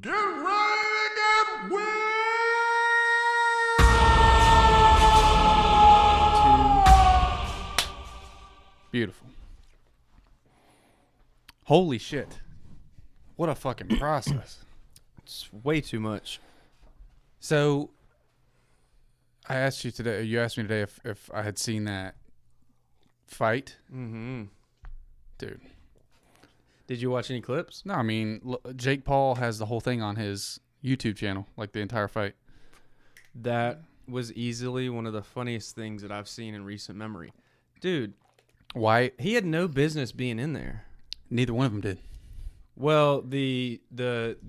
Get ready to get weird! Beautiful. Holy shit. What a fucking process. It's way too much. So, I asked you today, you asked me today if I had seen that fight. Mm-hmm. Dude. Did you watch any clips? No, I mean, Jake Paul has the whole thing on his YouTube channel, like the entire fight. That was easily one of the funniest things that I've seen in recent memory. Dude, Why? he had no business being in there. Neither one of them did. Well, the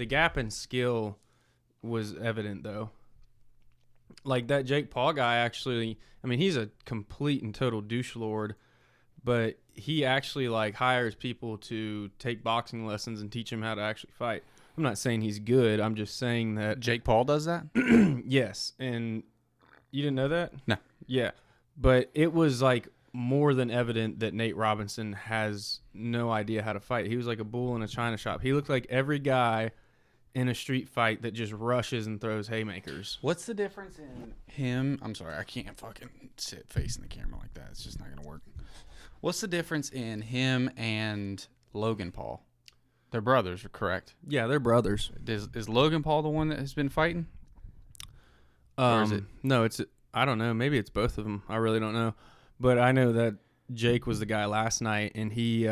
gap in skill was evident, though. Like, that Jake Paul guy actually, I mean, he's a complete and total douche lord, but he actually, like, hires people to take boxing lessons and teach him how to actually fight. I'm not saying he's good. I'm just saying that. Jake Paul does that? Yes, and you didn't know that? No. Yeah, but it was, like, more than evident that Nate Robinson has no idea how to fight. He was like a bull in a china shop. He looked like every guy in a street fight that just rushes and throws haymakers. What's the difference in him? I'm sorry, I can't fucking sit facing the camera like that. It's just not going to work. What's the difference in him and Logan Paul? They're brothers, correct? Yeah, they're brothers. Is Logan Paul the one that has been fighting? Or is it? No, I don't know. Maybe it's both of them. I really don't know. But I know that Jake was the guy last night, and he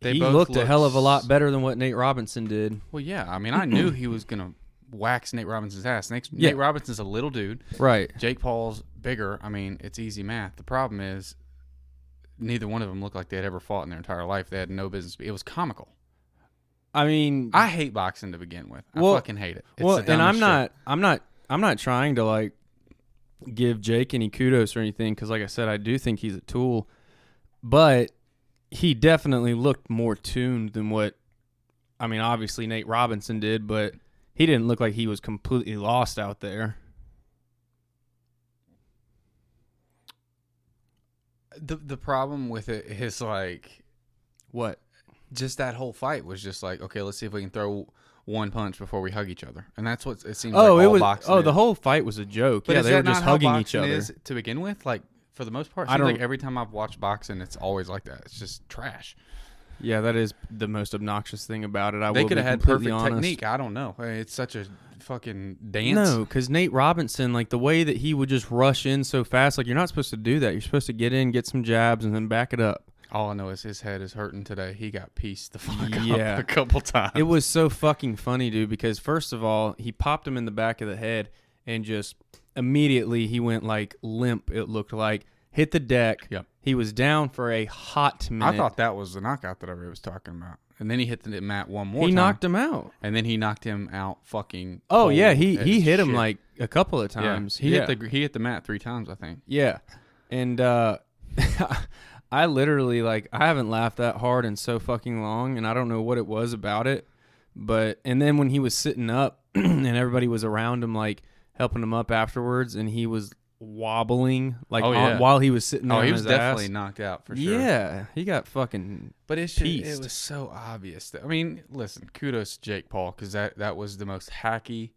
looked a hell of a lot better than what Nate Robinson did. Well, yeah. I mean, I knew he was going to wax Nate Robinson's ass. Nate Robinson's a little dude. Right. Jake Paul's bigger. I mean, it's easy math. The problem is neither one of them looked like they had ever fought in their entire life. They had no business. It was comical. I mean, I hate boxing to begin with. I fucking hate it. It's the and I'm dumbest not trying to like give Jake any kudos or anything, because like I said, I do think he's a tool, but he definitely looked more tuned than what, I mean, obviously Nate Robinson did, but he didn't look like he was completely lost out there. The problem with it is like, What? just that whole fight was just like, okay, let's see if we can throw one punch before we hug each other, and that's what it seems like. It was. Boxing is. The whole fight was a joke. But yeah, is they that were just not how hugging each boxing other is to begin with. Like, for the most part, it I seems like don't- every time I've watched boxing, it's always like that. It's just trash. Yeah, that is the most obnoxious thing about it. They could have had perfect technique. I don't know. It's such a fucking dance. No, because Nate Robinson, like the way that he would just rush in so fast, like you're not supposed to do that. You're supposed to get in, get some jabs, and then back it up. All I know is his head is hurting today. He got pieced the fuck Yeah. up a couple times. It was so fucking funny, dude, because first of all, he popped him in the back of the head and just immediately he went like limp, it looked like, hit the deck. Yep. He was down for a hot minute. I thought that was the knockout that everybody was talking about. And then he hit the mat one more time. He knocked him out. And then he knocked him out fucking Oh, cold yeah, he as hit him shit. like a couple of Yeah. times. He hit the mat 3 times, I think. Yeah. And I literally, like, I haven't laughed that hard in so fucking long, and I don't know what it was about it. But, and then when he was sitting up and everybody was around him, like, helping him up afterwards, and he was wobbling, like, while he was sitting there on he his was definitely ass. knocked out for sure. Yeah, he got fucking But it's just, pieced. it was so obvious. I mean, listen, kudos to Jake Paul, because that was the most hacky,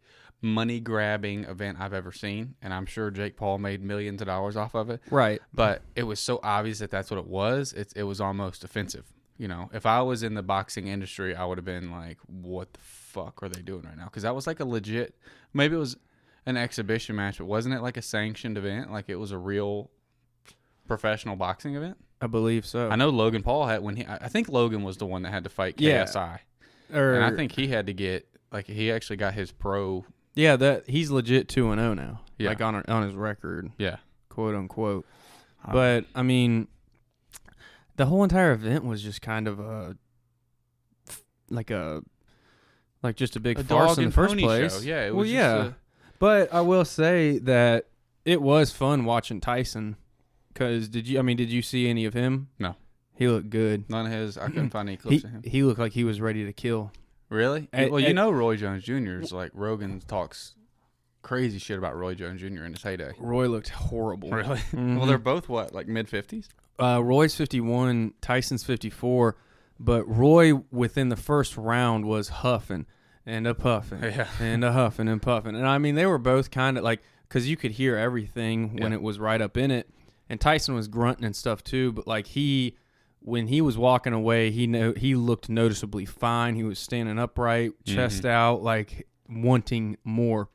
money-grabbing event I've ever seen, and I'm sure Jake Paul made millions of dollars off of it. Right. But it was so obvious that that's what it was. It was almost offensive. You know, if I was in the boxing industry, I would have been like, what the fuck are they doing right now? Because that was like a legit, maybe it was an exhibition match, but wasn't it like a sanctioned event? Like it was a real professional boxing event? I believe so. I know Logan Paul had, I think Logan was the one that had to fight Yeah. KSI. And I think he had to get, like, he actually got his pro. Yeah, that he's legit 2-0 now. Yeah. Like on his record, Yeah. quote unquote. But I mean, the whole entire event was just kind of just a big farce in the first place. Show. Yeah, it well, was yeah. But I will say that it was fun watching Tyson. Because did you see any of him? No. He looked good. None of his, I couldn't find any clips of him. He looked like he was ready to kill. Really? Well, you know Roy Jones Jr. is like, Rogan talks crazy shit about Roy Jones Jr. in his heyday. Roy looked horrible. Really? Mhm. Well, they're both what, like mid-50s? Roy's 51, Tyson's 54, but Roy within the first round was huffing. and a puffing, Yeah. and a huffing and puffing. And I mean, they were both kind of like, because you could hear everything when Yeah. it was right up in it. And Tyson was grunting and stuff too, but like when he was walking away, he looked noticeably fine. He was standing upright, chest out, like wanting more.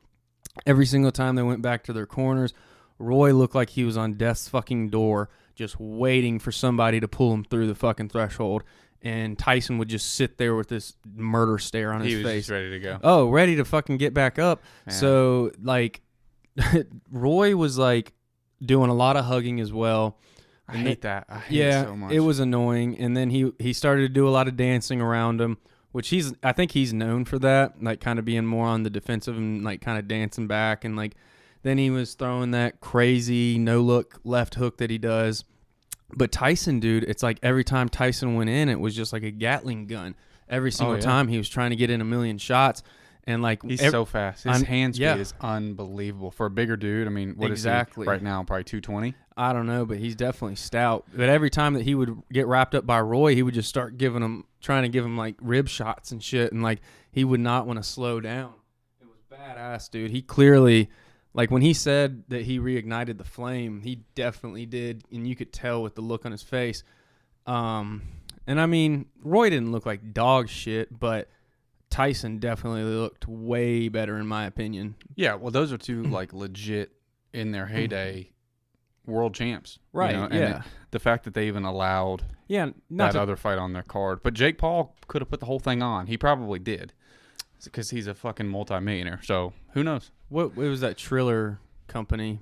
Every single time they went back to their corners, Roy looked like he was on death's fucking door, just waiting for somebody to pull him through the fucking threshold. And Tyson would just sit there with this murder stare on his He was face. just ready to go. Oh, ready to fucking get back up. Man. So, like, Roy was, like, doing a lot of hugging as well. I hate that. I hate it so much. It was annoying. And then he started to do a lot of dancing around him, which I think he's known for that, like, kind of being more on the defensive and, like, kind of dancing back. And, like, then he was throwing that crazy no-look left hook that he does. But Tyson, dude, it's like every time Tyson went in, it was just like a Gatling gun. Every single time he was trying to get in a million shots. And like he's so fast. His hand speed is unbelievable for a bigger dude. I mean, what is he right now? Probably 220. I don't know, but he's definitely stout. But every time that he would get wrapped up by Roy, he would just start trying to give him like rib shots and shit, and like he would not want to slow down. It was badass, dude. He clearly, like when he said that he reignited the flame, he definitely did, and you could tell with the look on his face. And I mean, Roy didn't look like dog shit, but Tyson definitely looked way better in my opinion. Yeah, well, those are two like legit in their heyday world champs, right? You know? And the fact that they even allowed that other fight on their card, but Jake Paul could have put the whole thing on. He probably did because he's a fucking multimillionaire. So who knows? What was that Triller company?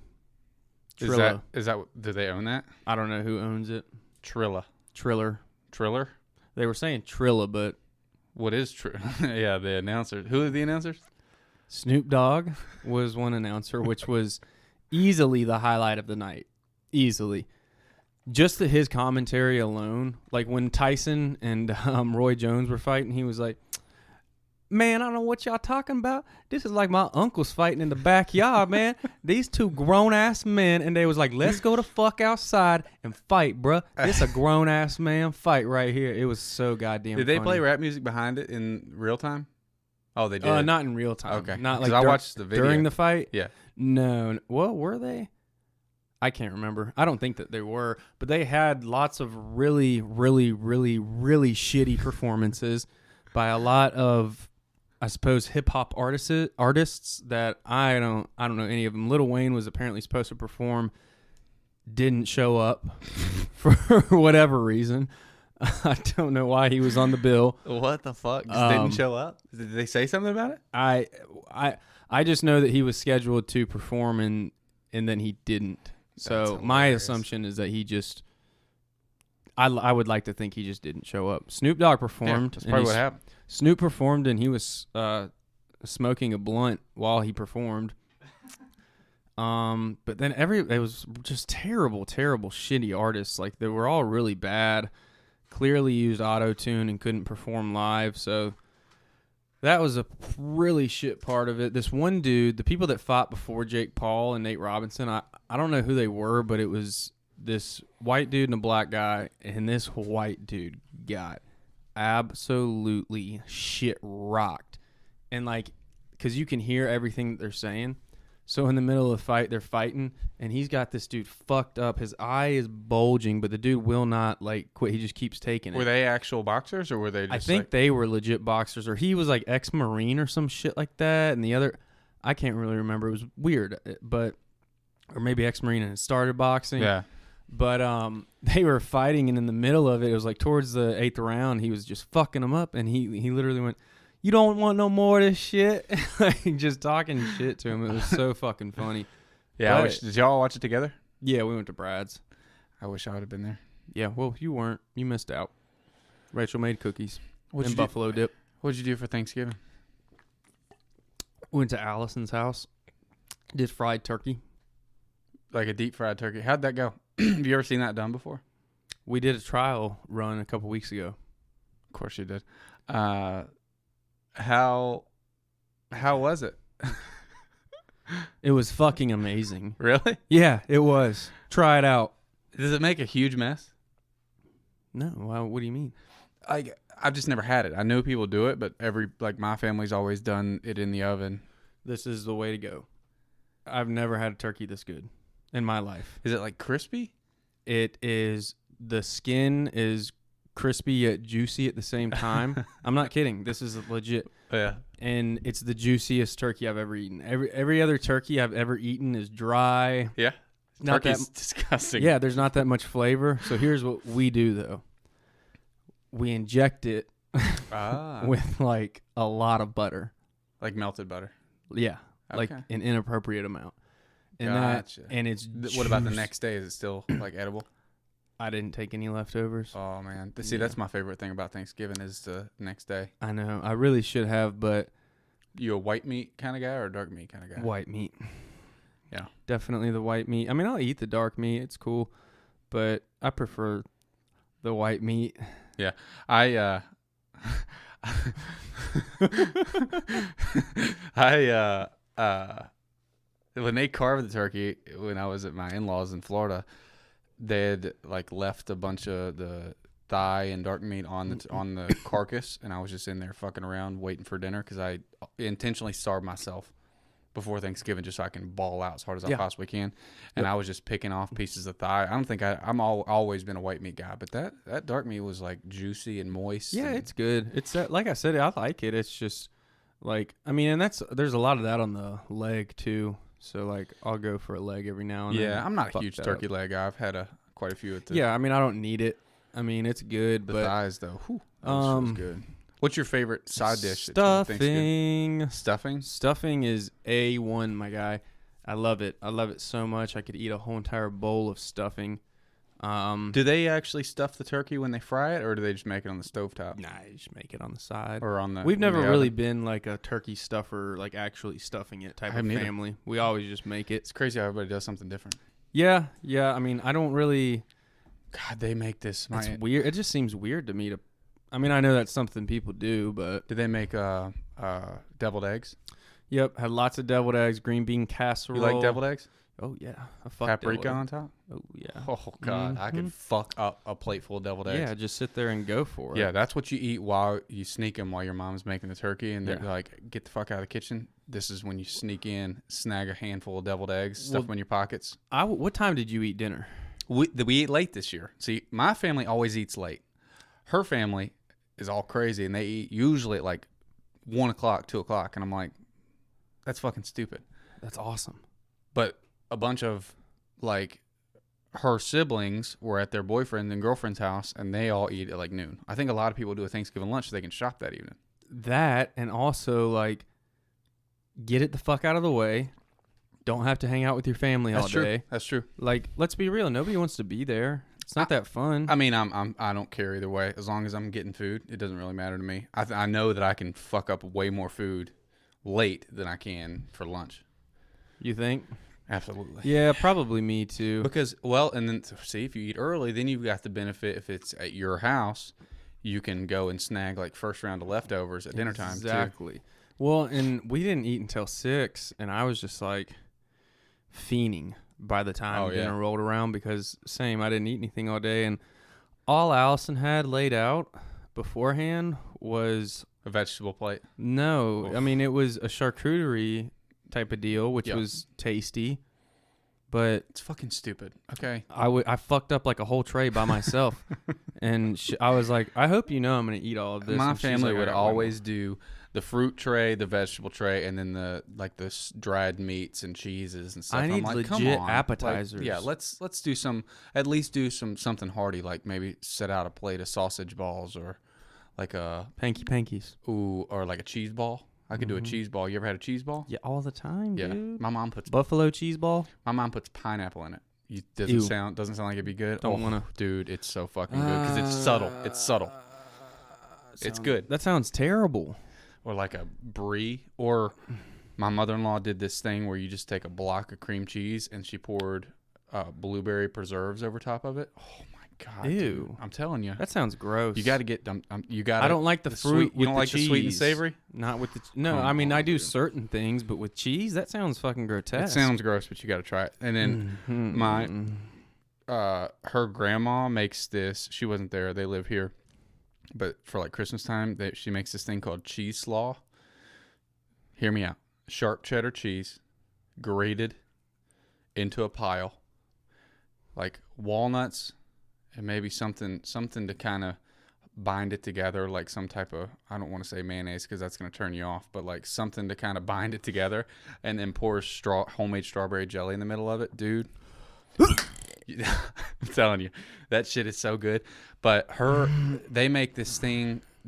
Trilla. Is that do they own that? I don't know who owns it. Triller. They were saying Trilla, but what is yeah, the announcers. Who are the announcers? Snoop Dogg was one announcer, which was easily the highlight of the night. Easily. Just his commentary alone, like when Tyson and Roy Jones were fighting, he was like, man, I don't know what y'all talking about. This is like my uncles fighting in the backyard, man. These two grown-ass men, and they was like, let's go the fuck outside and fight, bruh. This a grown-ass man fight right here. It was so goddamn Did they funny. play rap music behind it in real time? Oh, they did? Not in real time. Okay. Not like I watched the video. during the fight? Yeah. No. Well, were they? I can't remember. I don't think that they were. But they had lots of really, really, really, really shitty performances by a lot of, I suppose, hip-hop artists that I don't know any of them. Lil Wayne was apparently supposed to perform, didn't show up for whatever reason. I don't know why he was on the bill. What the fuck? Just didn't show up? Did they say something about it? I just know that he was scheduled to perform and then he didn't. So my assumption is that he just, I would like to think he just didn't show up. Snoop Dogg performed. That's probably what happened. Snoop performed and he was smoking a blunt while he performed. But then it was just terrible, shitty artists. Like they were all really bad. Clearly used auto-tune and couldn't perform live. So that was a really shit part of it. This one dude, the people that fought before Jake Paul and Nate Robinson, I don't know who they were, but it was this white dude and a black guy, and this white dude got absolutely shit rocked. And like, because you can hear everything that they're saying. So in the middle of the fight, they're fighting, and he's got this dude fucked up. His eye is bulging, but the dude will not like quit. He just keeps taking it. Were they actual boxers, or were they just I think they were legit boxers, or he was like ex-Marine or some shit like that. And the other, I can't really remember. It was weird, but, or maybe ex-Marine and started boxing. Yeah. But they were fighting, and in the middle of it was like towards the 8th round, he was just fucking him up, and he literally went, "You don't want no more of this shit." Like just talking shit to him. It was so fucking funny. Yeah, did y'all watch it together? Yeah, we went to Brad's. I wish I would have been there. Yeah, well, you weren't. You missed out. Rachel made cookies and you buffalo dip. What'd you do for Thanksgiving? Went to Allison's house. Did fried turkey. Like a deep fried turkey. How'd that go? Have you ever seen that done before? We did a trial run a couple weeks ago. Of course you did. How was it? It was fucking amazing. Really? Yeah, it was. Try it out. Does it make a huge mess? No. What do you mean? like I've just never had it. I know people do it, but my family's always done it in the oven. This is the way to go. I've never had a turkey this good in my life. Is it like crispy? It is. The skin is crispy yet juicy at the same time. I'm not kidding. This is legit. Yeah. And it's the juiciest turkey I've ever eaten. Every other turkey I've ever eaten is dry. Yeah. Not Turkey's disgusting. Yeah, there's not that much flavor. So here's what we do though. We inject it with like a lot of butter. Like melted butter. Yeah. Like Okay. an inappropriate amount. And Gotcha. it's What about the juice. next day? Is it still like edible? I didn't take any leftovers. Oh man. See, Yeah. that's my favorite thing about Thanksgiving is the next day. I know. I really should have, but You a white meat kind of guy or a dark meat kind of guy? white meat. Yeah. Definitely the white meat. I mean, I'll eat the dark meat. It's cool, but I prefer the white meat. Yeah. I when they carved the turkey when I was at my in-laws in Florida, they had like left a bunch of the thigh and dark meat on the carcass, and I was just in there fucking around waiting for dinner because I intentionally starved myself before Thanksgiving just so I can ball out as hard as I possibly can. And I was just picking off pieces of thigh. I don't think always been a white meat guy, but that dark meat was like juicy and moist. Yeah, and it's good. It's like I said, I like it. It's just like, I mean, and there's a lot of that on the leg too. So like I'll go for a leg every now and then. yeah, I'm not a Fuck huge that turkey up. leg guy. I've had quite a few at the Yeah, I mean, I don't need it. I mean, it's good, the but thighs though. Whew, that was good. What's your favorite side dish? at Thanksgiving? Stuffing. Stuffing? Stuffing is A1, my guy. I love it. I love it so much. I could eat a whole entire bowl of stuffing. Do they actually stuff the turkey when they fry it, or do they just make it on the stovetop? Nah, you just make it on the side. Or on the? We've never in the really oven? been like a turkey stuffer, like actually stuffing it type of haven't either. family. We always just make it. It's crazy how everybody does something different. Yeah. I mean, I don't really. God, they make this. It's weird. It just seems weird to me to. I mean, I know that's something people do, but Did they make deviled eggs? yep, had lots of deviled eggs, green bean casserole. You like deviled eggs? Oh yeah, I fuck Paprika deviled on eggs. top? Oh yeah. Oh God, I could fuck up a plate full of deviled eggs. Yeah, just sit there and go for it. Yeah, that's what you eat while you sneak them while your mom's making the turkey, and they're Yeah. like, "Get the fuck out of the kitchen." This is when you sneak in, snag a handful of deviled eggs, stuff them in your pockets. What time did you eat dinner? We ate late this year. See, my family always eats late. Her family is all crazy, and they eat usually at like 1 o'clock, 2 o'clock, and I'm like, that's fucking stupid. That's awesome. But a bunch of like her siblings were at their boyfriend and girlfriend's house, and they all eat at like noon. I think a lot of people do a Thanksgiving lunch so they can shop that evening. That, and also like get it the fuck out of the way. Don't have to hang out with your family all day. That's true. Like, let's be real. Nobody wants to be there. It's not that fun. I mean, I don't care either way. As long as I'm getting food, it doesn't really matter to me. I know that I can fuck up way more food late than I can for lunch. You think? Absolutely. Yeah, probably me too. Because, well, and then see, if you eat early, then you've got the benefit. If it's at your house, you can go and snag like first round of leftovers at dinner time. Exactly. Well, and we didn't eat until 6, and I was just like fiending by the time dinner rolled around because I didn't eat anything all day, and all Allison had laid out beforehand was A vegetable plate. no. Oof. I mean, it was a charcuterie type of deal, which was tasty, but It's fucking stupid. Okay. I fucked up like a whole tray by myself, and I was like, I hope you know I'm gonna eat all of this. My And she's family like, would "I got one always do the fruit tray, the vegetable tray, and then the dried meats and cheeses and stuff. I And need I'm like, come legit on. appetizers. Like, yeah, let's do at least do something hearty, like maybe set out a plate of sausage balls or like a pankies. or like a cheese ball. I could do a cheese ball. You ever had a cheese ball? Yeah, all the time, Yeah. dude. My mom puts Buffalo cheese ball. pineapple in it. Ew. Doesn't sound like it'd be good. Don't wanna. Dude, it's so fucking good because it's subtle. It's subtle. It's good. That sounds terrible. Or like a brie. Or my mother-in-law did this thing where you just take a block of cream cheese and she poured blueberry preserves over top of it. Oh my god! Ew. Dude. I'm telling you, That sounds gross. you got to get them. You got. I don't like the fruit. Sweet, with you don't the like cheese. the sweet and savory. Not with the. No, Come I mean I on, do dude. certain things, but with cheese, that sounds fucking It grotesque. sounds gross, but you got to try it. And then Mhm. her grandma makes this. She wasn't there. They live here. But for like Christmas time, she makes this thing called cheese slaw. Hear me out. Sharp cheddar cheese, grated into a pile, like walnuts, and maybe something to kind of bind it together, like some type of, I don't want to say mayonnaise because that's going to turn you off, but like something to kind of bind it together, and then pour homemade strawberry jelly in the middle of it, dude. I'm telling you, that shit is so good. But they make this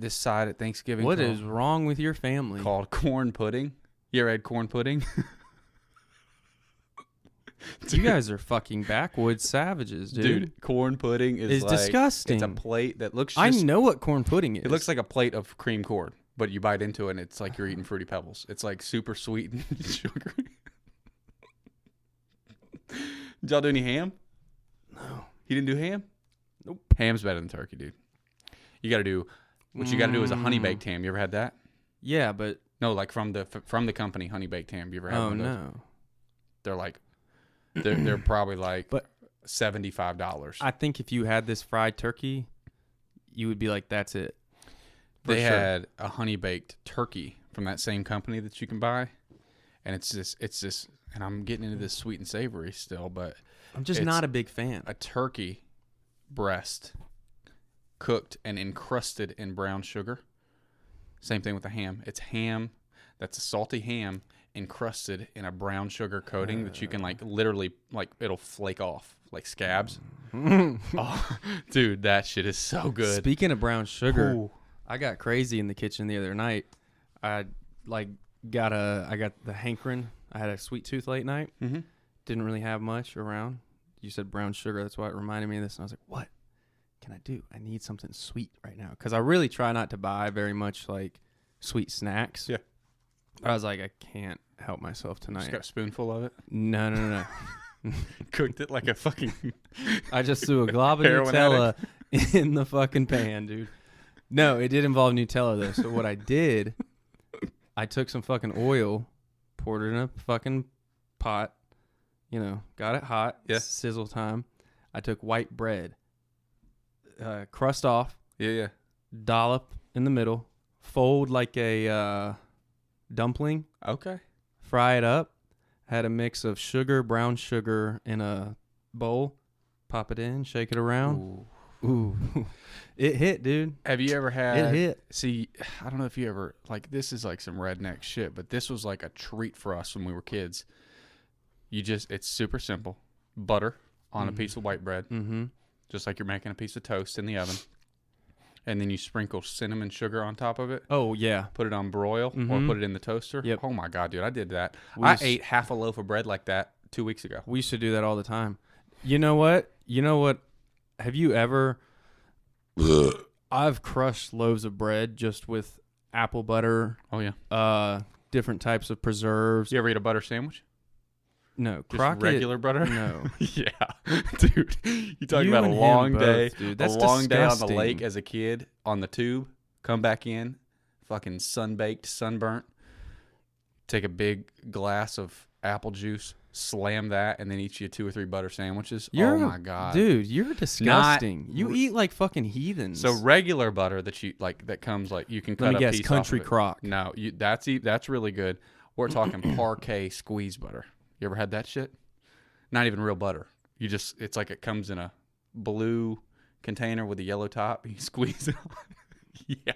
side at Thanksgiving. What is wrong with your family? Called corn pudding. You ever had corn pudding? You guys are fucking backwoods savages, dude. Dude, corn pudding is like, disgusting. It's a plate that looks I know what corn pudding is. It looks like a plate of cream corn, but you bite into it and it's like you're eating Fruity Pebbles. It's like super sweet and sugary. Did y'all do any ham? No. You didn't do ham? Nope. Ham's better than turkey, dude. You got to do what you got to do is a honey baked ham. You ever had that? Yeah, but no, like from the company Honey Baked Ham. You ever had one of those? No. They're like they're probably like $75. I think if you had this fried turkey, you would be like, that's it. They had a honey baked turkey from that same company that you can buy, and it's just and I'm getting into this sweet and savory still, but I'm just not a big fan. A turkey breast cooked and encrusted in brown sugar. Same thing with the ham. It's ham that's a salty ham encrusted in a brown sugar coating that you can like literally like it'll flake off like scabs. Oh, dude, that shit is so good. Speaking of brown sugar, Ooh. I got crazy in the kitchen the other night. I got the hankering. I had a sweet tooth late night. Mm-hmm. Didn't really have much around. You said brown sugar. That's why it reminded me of this. And I was like, what can I do? I need something sweet right now. Because I really try not to buy very much like sweet snacks. Yeah. I was like, I can't help myself tonight. Just got a spoonful of it. No. Cooked it like a fucking. I just threw a glob of Nutella in the fucking pan, dude. No, it did involve Nutella though. So what I did, I took some fucking oil, poured it in a fucking pot, got it hot. Yeah. Sizzle time. I took white bread, crust off. Yeah. Dollop in the middle, fold like a dumpling. Okay. Fry it up. Had a mix of sugar, brown sugar in a bowl. Pop it in, shake it around. Ooh. It hit, dude. Have you ever had... It hit. See, I don't know if you ever... Like, this is like some redneck shit, but this was like a treat for us when we were kids. It's super simple. Butter on a piece of white bread. Mm-hmm. Just like you're making a piece of toast in the oven. And then you sprinkle cinnamon sugar on top of it. Oh, yeah. Put it on broil or put it in the toaster. Yep. Oh, my God, dude. I did that. I ate half a loaf of bread like that 2 weeks ago. We used to do that all the time. You know what? Have you ever... I've crushed loaves of bread just with apple butter. Oh, yeah. Different types of preserves. You ever eat a butter sandwich? No. Just regular butter? No. Yeah. Dude, you talk about a long day. Dude. That's a long day on the lake as a kid on the tube. Come back in, fucking sun-baked, sunburnt. Take a big glass of apple juice, slam that, and then eat you 2 or 3 butter sandwiches. Oh, my God. Dude, you're disgusting. You eat like fucking heathens. So regular butter that you like that comes like you can cut a piece Country off of it. Crock. No, that's really good. We're talking parquet squeeze butter. You ever had that shit? Not even real butter. It's like it comes in a blue container with a yellow top. You squeeze it on. Yeah.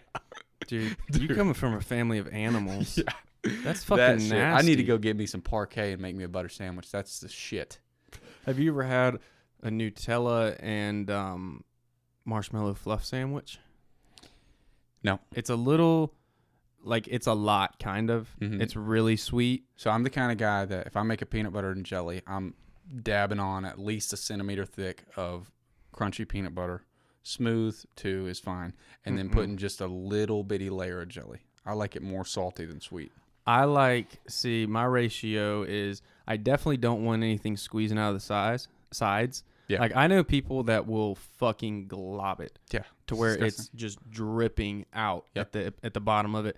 Dude, you coming from a family of animals. Yeah. That's fucking nasty. I need to go get me some parquet and make me a butter sandwich. That's the shit. Have you ever had a Nutella and marshmallow fluff sandwich? No. It's a little... Like, it's a lot, kind of. Mm-hmm. It's really sweet. So I'm the kind of guy that if I make a peanut butter and jelly, I'm dabbing on at least a centimeter thick of crunchy peanut butter. Smooth, too, is fine. And then putting just a little bitty layer of jelly. I like it more salty than sweet. My ratio is I definitely don't want anything squeezing out of the sides. Yeah. Like, I know people that will fucking glob it. Yeah. To where it's just dripping out at the bottom of it.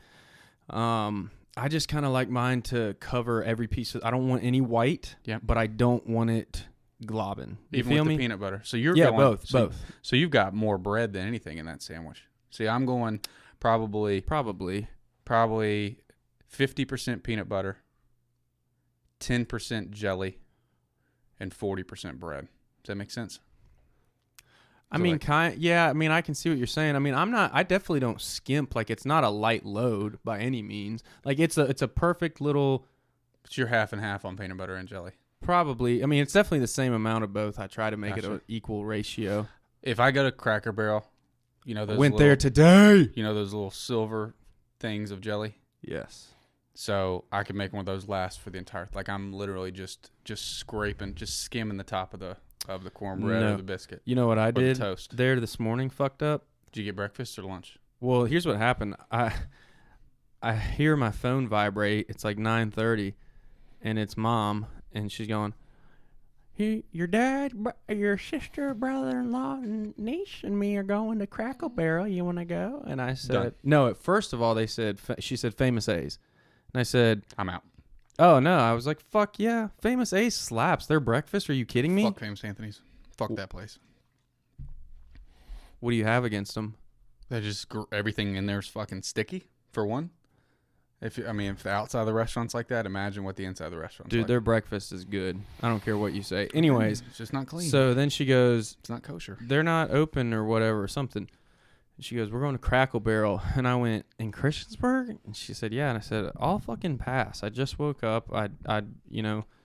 I just kind of like mine to cover every piece of... I don't want any white, but I don't want it globbing. Even with the peanut butter. So you're going... both. So you've got more bread than anything in that sandwich. See, I'm going probably Probably. 50% peanut butter, 10% jelly, and 40% bread. Does that make sense? I So, mean, like- yeah. I mean, I can see what you're saying. I mean, I definitely don't skimp. Like, it's not a light load by any means. Like, it's a perfect little. It's your half and half on peanut butter and jelly. Probably. I mean, it's definitely the same amount of both. I try to make it Gotcha. an equal ratio. If I go to Cracker Barrel, you know those Went little, there today. you know those little silver things of jelly. Yes. So I could make one of those last for the entire. Like I'm literally just scraping, just skimming the top of the cornbread No. or the biscuit. You know what I the did toast. there this morning? Fucked up. Did you get breakfast or lunch? Well, here's what happened. I hear my phone vibrate. It's like 9:30, and it's Mom, and she's going, "Hey, your dad, your sister, brother-in-law, and niece, and me are going to Crackle Barrel. You want to go?" And I said, Done. "No." First of all, she said Famous A's, and I said, I'm out. "Oh no!" I was like, "Fuck yeah, Famous A's slaps. Their breakfast. Are you kidding me? Fuck Famous Anthony's. Fuck that place. What do you have against them?" They just everything in there is fucking sticky. For one, if the outside of the restaurant's like that, imagine what the inside of the restaurant's Dude, like. their breakfast is good. I don't care what you say. Anyways, It's just not clean. so then she goes, it's not kosher. "They're not open or whatever or something." And she goes, "We're going to Crackle Barrel." And I went, "In Christiansburg?" And she said, "Yeah." And I said, "I'll fucking pass. I just woke up.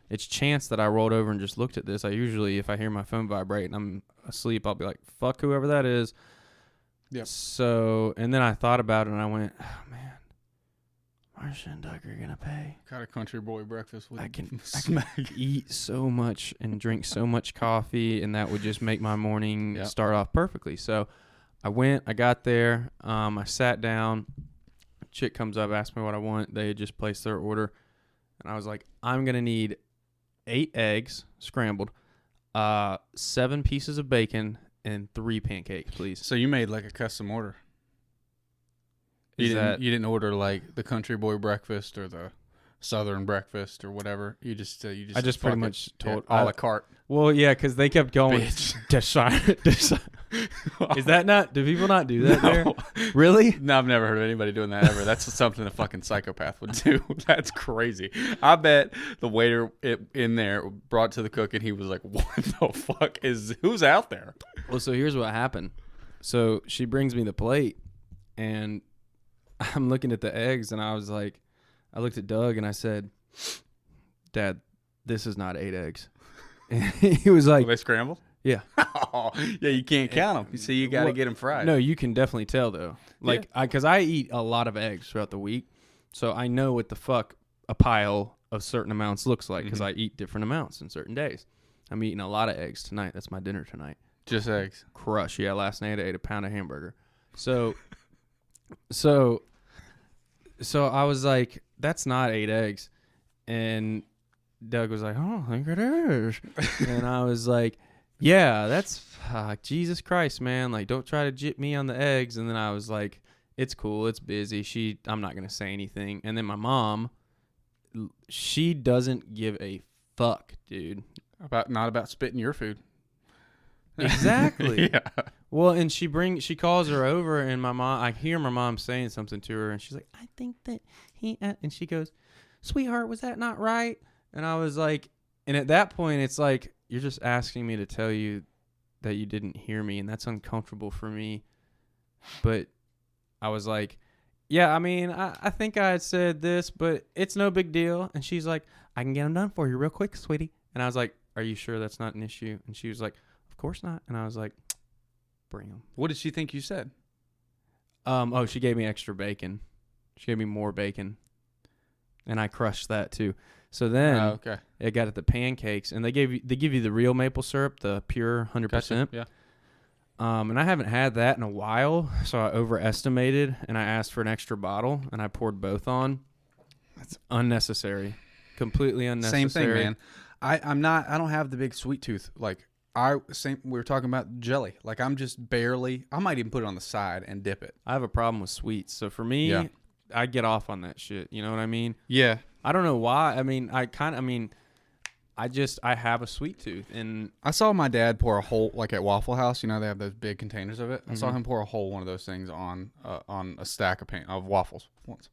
It's chance that I rolled over and just looked at this. I usually, if I hear my phone vibrate and I'm asleep, I'll be like, fuck whoever that is." Yep. So, and then I thought about it and I went, "Oh man, Marsha and Doug are going to pay." Got a country boy breakfast with I can smack. eat so much and drink so much coffee, and that would just make my morning Yep. start off perfectly. So I went, I got there, I sat down. Chick comes up, asked me what I want. They had just placed their order, and I was like, "I'm gonna need 8 eggs scrambled, 7 pieces of bacon, and 3 pancakes, please." So you made like a custom order. You didn't order like the country boy breakfast or the southern breakfast or whatever. You just I said, just pretty "Fuck it." much told a la carte. Well, yeah, because they kept going. Bitch. Is that not? Do people not do that there? No. Really? No, I've never heard of anybody doing that ever. That's something a fucking psychopath would do. That's crazy. I bet the waiter in there brought it to the cook and he was like, "What the fuck who's out there?" Well, so here's what happened. So she brings me the plate, and I'm looking at the eggs, and I was like, I looked at Doug, and I said, "Dad, this is not 8 eggs." And he was like, Were they scrambled? "Yeah." Oh, yeah, you can't count them. You see, you got to Well, get them fried. No, you can definitely tell, though. Like, because I eat a lot of eggs throughout the week, so I know what the fuck a pile of certain amounts looks like, because I eat different amounts in certain days. I'm eating a lot of eggs tonight. That's my dinner tonight. Just eggs. Crush. Yeah, last night I ate a pound of hamburger. So I was like, "That's not 8 eggs." And Doug was like, "Oh, I think it is." And I was like, "Yeah, that's Jesus Christ, man. Like, don't try to jip me on the eggs." And then I was like, "It's cool. It's busy." I'm not going to say anything. And then my mom, she doesn't give a fuck, dude. Not about spitting your food. Exactly. Yeah. Well, and she calls her over, and I hear my mom saying something to her, and she's like, "I think that he," and she goes, "Sweetheart, was that not right?" And I was like, and at that point, it's like, you're just asking me to tell you that you didn't hear me, and that's uncomfortable for me. But I was like, "Yeah, I mean, I think I had said this, but it's no big deal." And she's like, "I can get them done for you real quick, sweetie." And I was like, "Are you sure that's not an issue?" And she was like, "Of course not." And I was like, "Bring them." What did she think you said? Oh, she gave me extra bacon. She gave me more bacon, and I crushed that too. So then Okay. it got at the pancakes, and they give you the real maple syrup, the pure 100%. Gotcha. Yeah. And I haven't had that in a while, so I overestimated, and I asked for an extra bottle, and I poured both on. That's unnecessary, completely unnecessary. Same thing, man. I don't have the big sweet tooth. Like we were talking about jelly. Like I'm just barely. I might even put it on the side and dip it. I have a problem with sweets, so for me, Yeah. I get off on that shit. You know what I mean? Yeah. I don't know why. I mean, I have a sweet tooth, and I saw my dad pour a whole, like at Waffle House, you know, they have those big containers of it. I saw Mhm. him pour a whole one of those things on a stack of waffles once.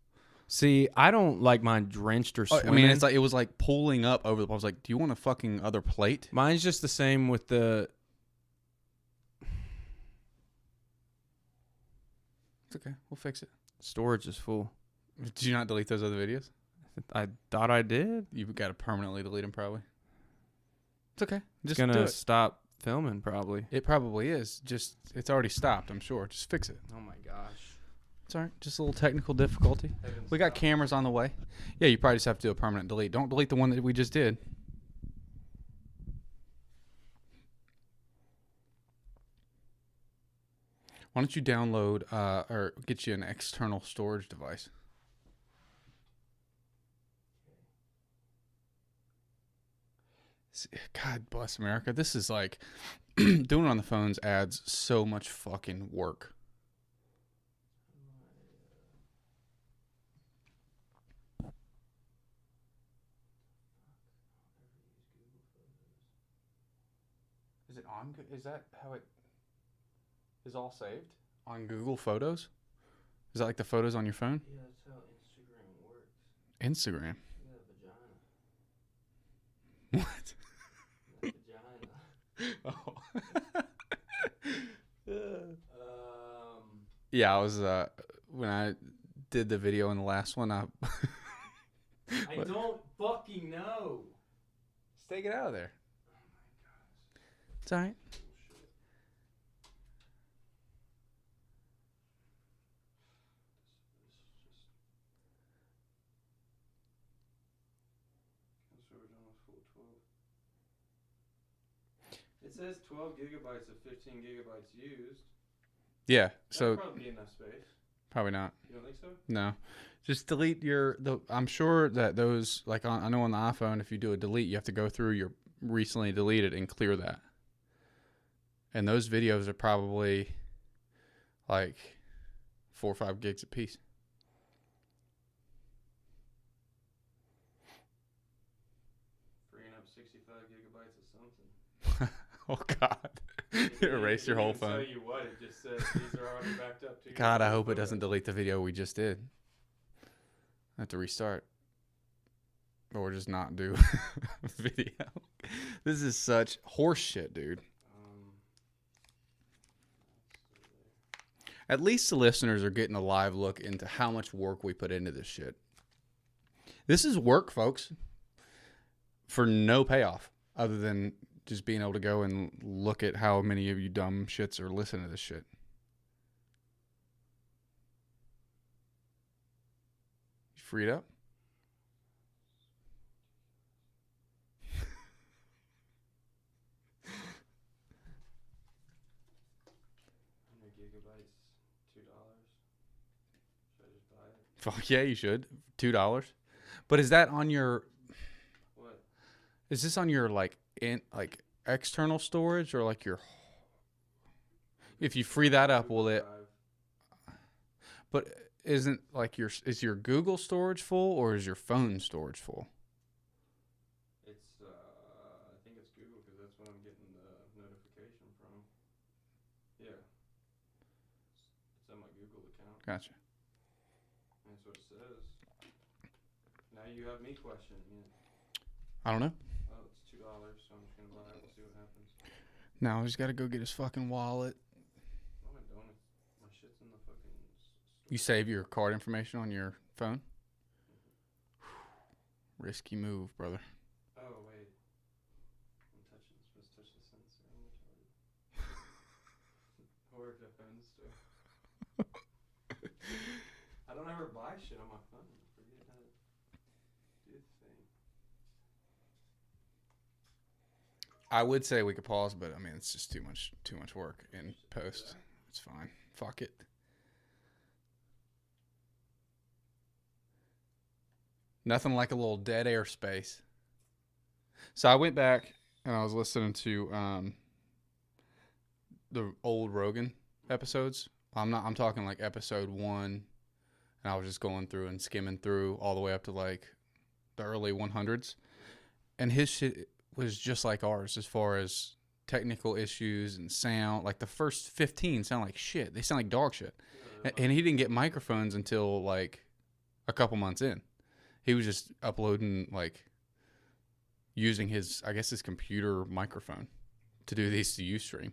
see, I don't like mine drenched or I swimming. mean, it was like pulling up over the. I was like, "Do you want a fucking other plate?" Mine's just the same with the. It's okay. We'll fix it. Storage is full. Did you not delete those other videos? I thought I did. You've got to permanently delete them, probably. It's okay. It's Just do gonna it. stop filming probably. It probably is. Just it's already stopped. I'm sure. Just fix it. Oh my gosh. It's all right. Just a little technical difficulty. We got cameras on the way. Yeah, you probably just have to do a permanent delete. Don't delete the one that we just did. Why don't you download or get you an external storage device? God bless America. This is like doing it on the phones adds so much fucking work. Is it on? Is that how it is all saved on Google Photos? Is that like the photos on your phone? Yeah, that's how Instagram works. Instagram. Yeah, vagina. What? Vagina. Oh. Yeah, I was when I did the video in the last one. I don't fucking know. Just take it out of there. It's all right. It says 12 gigabytes of 15 gigabytes used. Yeah. So That'd probably be enough space. probably not. You don't think so? No. Just delete I'm sure that those I know on the iPhone, if you do a delete, you have to go through your recently deleted and clear that. And those videos are probably like 4 or 5 gigs a piece. Freeing up 65 gigabytes of something. Oh God. Erase your whole phone. Tell you what, it just says these are already backed up to. God, I hope it doesn't delete the video we just did. I have to restart. Or just not do video. This is such horse shit, dude. At least the listeners are getting a live look into how much work we put into this shit. This is work, folks, for no payoff other than just being able to go and look at how many of you dumb shits are listening to this shit. You freed up? Gigabytes, $2. Should I just buy it? Fuck yeah, you should. $2. But is that on your? What? Is this on your like external storage or like your? If you free that up, will it? But isn't like is your Google storage full or is your phone storage full? It's I think it's Google because that's what I'm getting the notification from. Yeah. It's on my Google account. Gotcha. That's what it says. Now you have me questioning it. I don't know. Oh, it's $2, so I'm just gonna buy it and see what happens. Now he's got to go get his fucking wallet. No, I don't. My shit's in the fucking. You save your card information on your phone? Risky move, brother. Oh wait. I'm supposed to touch the sensor. I'm retarded. Or the phone store. I don't ever buy shit on my phone. I forget how to do the thing. I would say we could pause, but I mean it's just too much work in post. It's fine. Fuck it. Nothing like a little dead air space. So I went back and I was listening to the old Rogan episodes. I'm talking like episode 1, and I was just going through and skimming through all the way up to like the early 100s. and his shit was just like ours as far as technical issues and sound. Like the first 15 sound like shit. They sound like dog shit. And he didn't get microphones until like a couple months in. He was just uploading, like, using his computer microphone to do these to Ustream.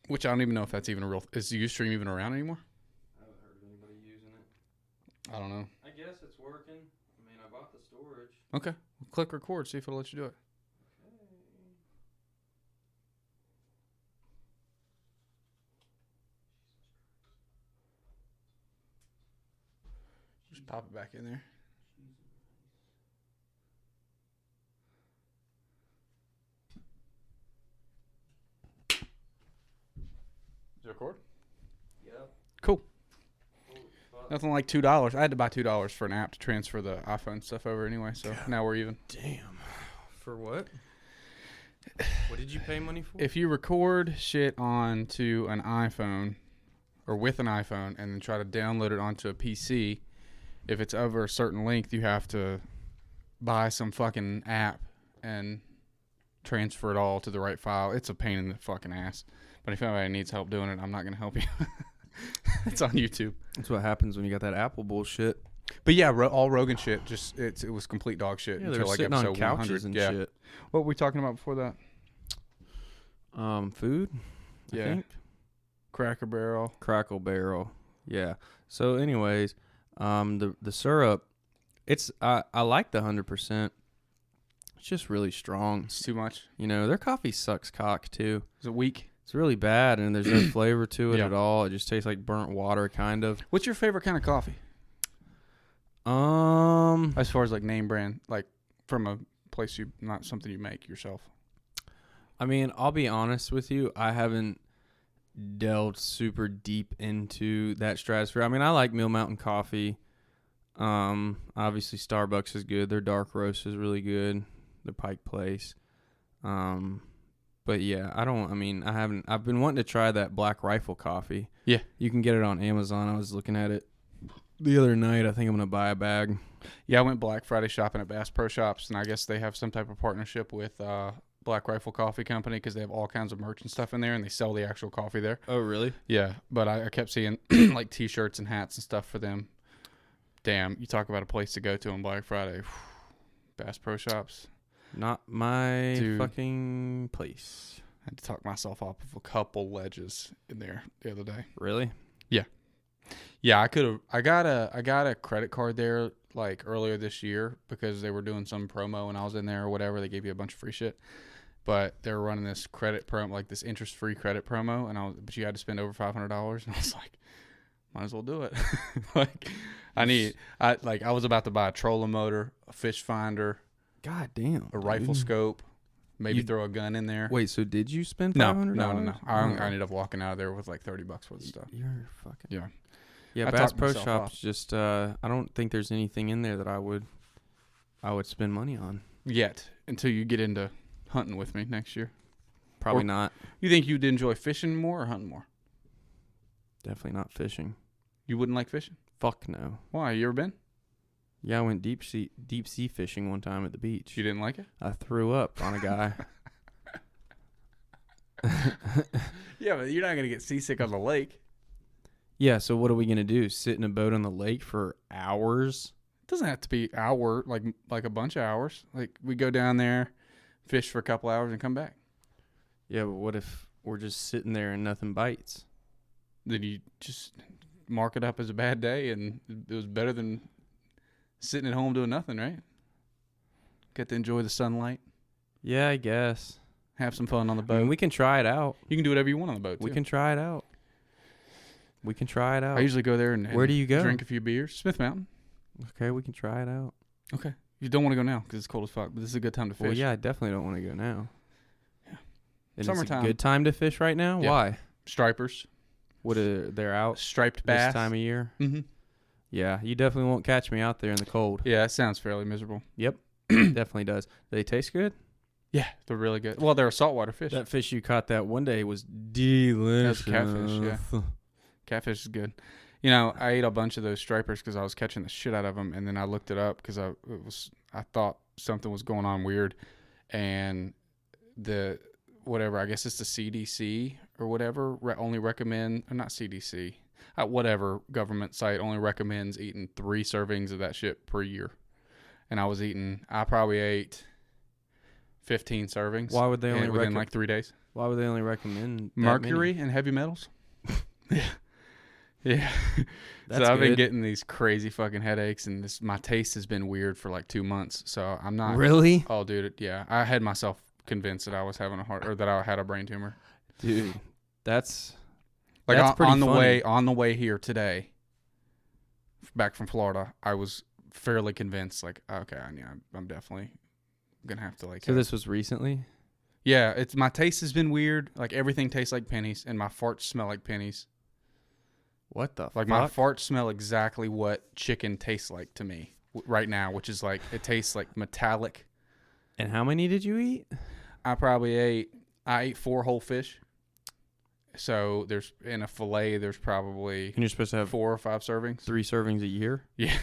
Which I don't even know if that's even a real. Is Ustream even around anymore? I haven't heard of anybody using it. I don't know. I guess it's working. I mean, I bought the storage. Okay. Click record, see if it'll let you do it. Just pop it back in there. Does it record? Yep. Cool. Nothing like $2. I had to buy $2 for an app to transfer the iPhone stuff over anyway, so now we're even. Damn. For what? What did you pay money for? If you record shit onto an iPhone or with an iPhone and then try to download it onto a PC, if it's over a certain length, you have to buy some fucking app and transfer it all to the right file. It's a pain in the fucking ass. But if anybody needs help doing it, I'm not going to help you. It's on YouTube. That's what happens when you got that Apple bullshit. But yeah, all Rogan shit, just it was complete dog shit Yeah, until they're like sitting episode on couches 100. and Yeah. shit. What were we talking about before that? Food. I Yeah. think. Cracker Barrel. Crackle Barrel. Yeah. So, anyways, the syrup, it's I like the 100%. It's just really strong. It's too much. You know, their coffee sucks cock too. Is it weak? It's really bad, and there's no flavor to it Yeah. at all. It just tastes like burnt water, kind of. What's your favorite kind of coffee? As far as like name brand, like from a place not something you make yourself. I mean, I'll be honest with you. I haven't delved super deep into that stratosphere. I mean, I like Mill Mountain Coffee. Obviously Starbucks is good. Their dark roast is really good. The Pike Place. But yeah, I've been wanting to try that Black Rifle coffee. Yeah. You can get it on Amazon. I was looking at it the other night. I think I'm going to buy a bag. Yeah, I went Black Friday shopping at Bass Pro Shops, and I guess they have some type of partnership with Black Rifle Coffee Company because they have all kinds of merch and stuff in there, and they sell the actual coffee there. Oh, really? Yeah, but I kept seeing like T-shirts and hats and stuff for them. Damn, you talk about a place to go to on Black Friday. Bass Pro Shops. Not my Dude. fucking place. I had to talk myself off of a couple ledges in there the other day. Really? Yeah, I could have. I got a credit card there like earlier this year because they were doing some promo and I was in there or whatever. They gave you a bunch of free shit, but they were running this credit promo, like this interest-free credit promo, but you had to spend over $500, and I was like, might as well do it. I was about to buy a trolling motor, a fish finder, God damn. a rifle scope, maybe throw a gun in there. Wait, so did you spend No, $500? no. I ended up walking out of there with like $30 worth of stuff. You're fucking... Yeah. Yeah, I Bass talked Pro myself Shops off. just I don't think there's anything in there that I would spend money on. Yet, until you get into hunting with me next year. Probably not. You think you'd enjoy fishing more or hunting more? Definitely not fishing. You wouldn't like fishing? Fuck no. Why? You ever been? Yeah, I went deep sea fishing one time at the beach. You didn't like it? I threw up on a guy. Yeah, but you're not going to get seasick on the lake. Yeah, so what are we gonna do? Sit in a boat on the lake for hours? It doesn't have to be like a bunch of hours. Like we go down there, fish for a couple hours, and come back. Yeah, but what if we're just sitting there and nothing bites? Then you just mark it up as a bad day, and it was better than sitting at home doing nothing, right? Get to enjoy the sunlight, Yeah, I guess. have some fun on the I boat. mean, we can try it out. You can do whatever you want on the boat, too. We can try it out. We can try it out. I usually go there and Where do you go? drink a few beers. Smith Mountain. Okay, we can try it out. Okay. You don't want to go now because it's cold as fuck, but this is a good time to fish. Well, yeah, I definitely don't want to go now. Yeah. And Summertime. It's a good time to fish right now? Yeah. Why? Stripers. What they're out Striped bass. this time of year? Mm-hmm. Yeah, you definitely won't catch me out there in the cold. Yeah, it sounds fairly miserable. Yep, definitely does. Do they taste good? Yeah, they're really good. Well, they're a saltwater fish. That fish you caught that one day was delicious. catfish, yeah. Catfish is good. You know, I ate a bunch of those stripers because I was catching the shit out of them, and then I looked it up because I thought something was going on weird, and the whatever, I guess it's the CDC or whatever, only recommend, or not CDC, whatever government site only recommends eating 3 servings of that shit per year. And I probably ate 15 servings. Why would they only within like 3 days? Why would they only recommend that Mercury many? and heavy metals. Yeah. That's So I've been good. getting these crazy fucking headaches, and my taste has been weird for like 2 months. So I'm not Really? Oh, dude, yeah. I had myself convinced that I was having that I had a brain tumor. Dude, that's Like pretty on the funny. way here today, back from Florida, I was fairly convinced. Like, okay, I'm definitely gonna have to like. So this was recently? Yeah, it's my taste has been weird. Like everything tastes like pennies, and my farts smell like pennies. What the Like fuck? my farts smell exactly what chicken tastes like to me right now, which is like it tastes like metallic. And how many did you eat? I ate 4 whole fish. So there's in a fillet, there's probably And you're supposed to have 4 or 5 servings. 3 servings a year? Yeah.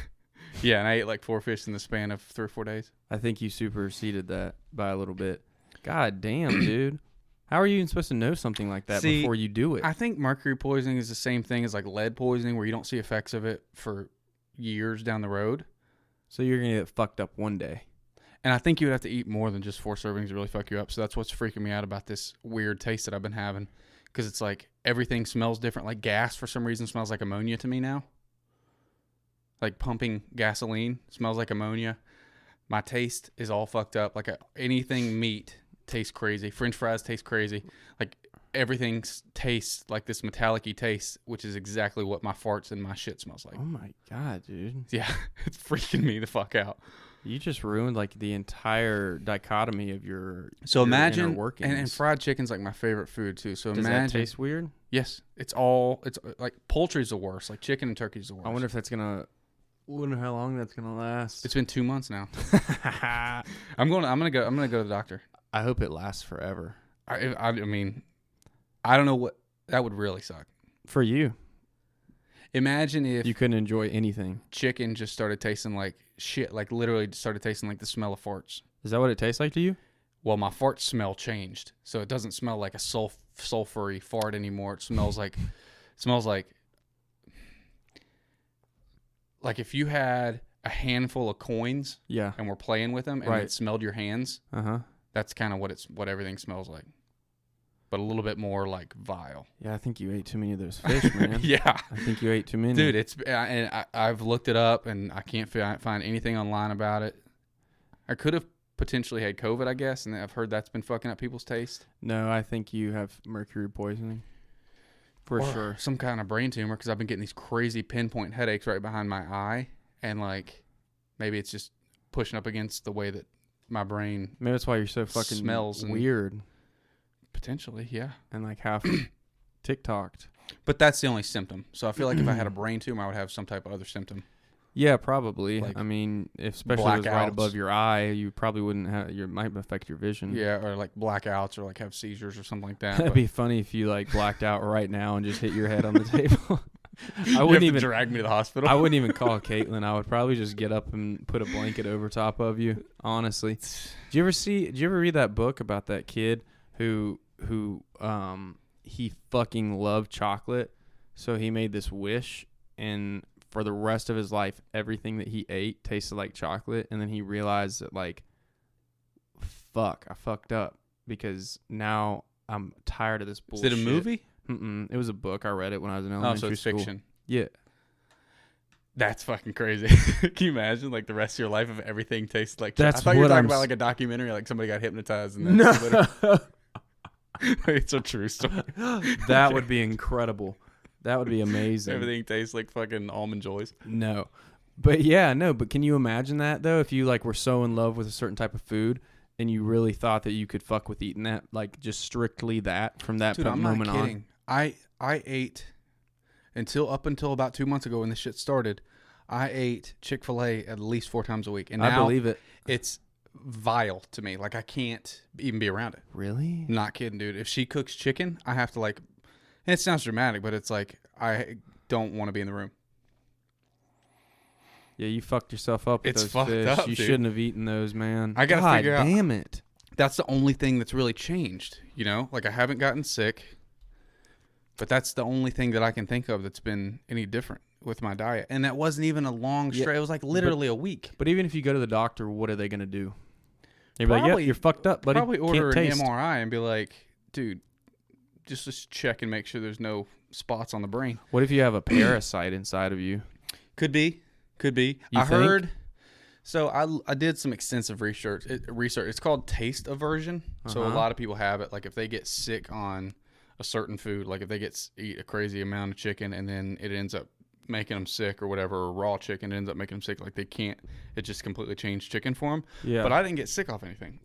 Yeah, and I ate like 4 fish in the span of 3 or 4 days. I think you superseded that by a little bit. God damn, dude. How are you even supposed to know something like that See, before you do it? I think mercury poisoning is the same thing as like lead poisoning, where you don't see effects of it for years down the road. So you're going to get fucked up one day. And I think you would have to eat more than just 4 servings to really fuck you up. So that's what's freaking me out about this weird taste that I've been having. Because it's like everything smells different. Like gas, for some reason, smells like ammonia to me now. Like pumping gasoline smells like ammonia. My taste is all fucked up. Like anything meat tastes crazy. French fries taste crazy. Like everything tastes like this metallic-y taste, which is exactly what my farts and my shit smells like. Oh my God, dude. Yeah, it's freaking me the fuck out. You just ruined like the entire dichotomy of your So your inner imagine, workings. and fried chicken's like my favorite food too. So Does imagine, that taste weird? yes, it's like poultry's the worst. Like chicken and turkey's the worst. I wonder if that's gonna. Wonder how long that's gonna last. It's been 2 months now. I I'm gonna go to the doctor. hope it lasts forever I mean, I don't know what that would really suck. for you. Imagine if You couldn't enjoy anything. chicken just started tasting like shit, like literally just started tasting like the smell of farts. Is that what it tastes like to you? Well, my fart smell changed, so it doesn't smell like a sulfury fart anymore. It smells like if you had a handful of coins Yeah. and were playing with them and Right. it smelled your hands. Uh huh. That's kind of what everything smells like, but a little bit more like vile. Yeah, I think you ate too many of those fish, man. Yeah. I think you ate too many. Dude, I've looked it up and I can't find anything online about it. I could have potentially had COVID, I guess, and I've heard that's been fucking up people's taste. No, I think you have mercury poisoning. For Or sure. some kind of brain tumor, because I've been getting these crazy pinpoint headaches right behind my eye, and like maybe it's just pushing up against the way that my brain Maybe that's why you're so fucking smells and- weird potentially, yeah. and like half TikToked. But that's the only symptom. So I feel like if I had a brain tumor, I would have some type of other symptom. Yeah, probably. Like I mean, especially if it was right blackouts. above your eye, you probably wouldn't have. It might affect your vision. Yeah, or like blackouts, or like have seizures or something like that. That'd but- be funny if you like blacked out right now and just hit your head on the table. You I have wouldn't to even. drag me to the hospital. I wouldn't even call Caitlin. I would probably just get up and put a blanket over top of you. Honestly, did you ever read that book about that kid who he fucking loved chocolate, so he made this wish, and for the rest of his life, everything that he ate tasted like chocolate, and then he realized that like, fuck, I fucked up because now I'm tired of this Is bullshit. it a movie? It was a book. I read it when I was in Oh, elementary so it's school. fiction. Yeah. That's fucking crazy. Can you imagine like the rest of your life if everything tastes like? That's I thought you were what talking I'm about s- like a documentary, like somebody got hypnotized and that's literally- it's a true story. That would be incredible. That would be amazing. Everything tastes like fucking almond joys. No. But yeah, no, but can you imagine that though? If you like were so in love with a certain type of food and you really thought that you could fuck with eating that, like just strictly that from that Dude, I'm not moment kidding. I ate up until about 2 months ago when this shit started. I ate Chick-fil-A at least 4 times a week, and on. I now believe it. it's vile to me. Like I can't even be around it. Really? Not kidding, dude. If she cooks chicken, I have to like. And it sounds dramatic, but it's like I don't want to be in the room. Yeah, you fucked yourself up with It's those fucked fish. up, You dude. shouldn't have eaten those, man. I gotta God figure out- damn it. That's the only thing that's really changed, you know? Like, I haven't gotten sick, but that's the only thing that I can think of that's been any different with my diet. And that wasn't even a long Yeah, stretch. It was like literally a week. But even if you go to the doctor, what are they going to do? They'd be like, Probably- yeah, you're fucked up, buddy. Probably order Can't an taste. MRI and be like, dude, just check and make sure there's no spots on the brain. What if you have a parasite inside of you? Could be. You I think? heard. So I did some extensive research. It's called taste aversion. So a Uh-huh. lot of people have it. Like if they get sick on a certain food, like if they eat a crazy amount of chicken and then it ends up making them sick or whatever, or raw chicken ends up making them sick. Like they can't. It just completely changed chicken for them. Yeah. But I didn't get sick off anything.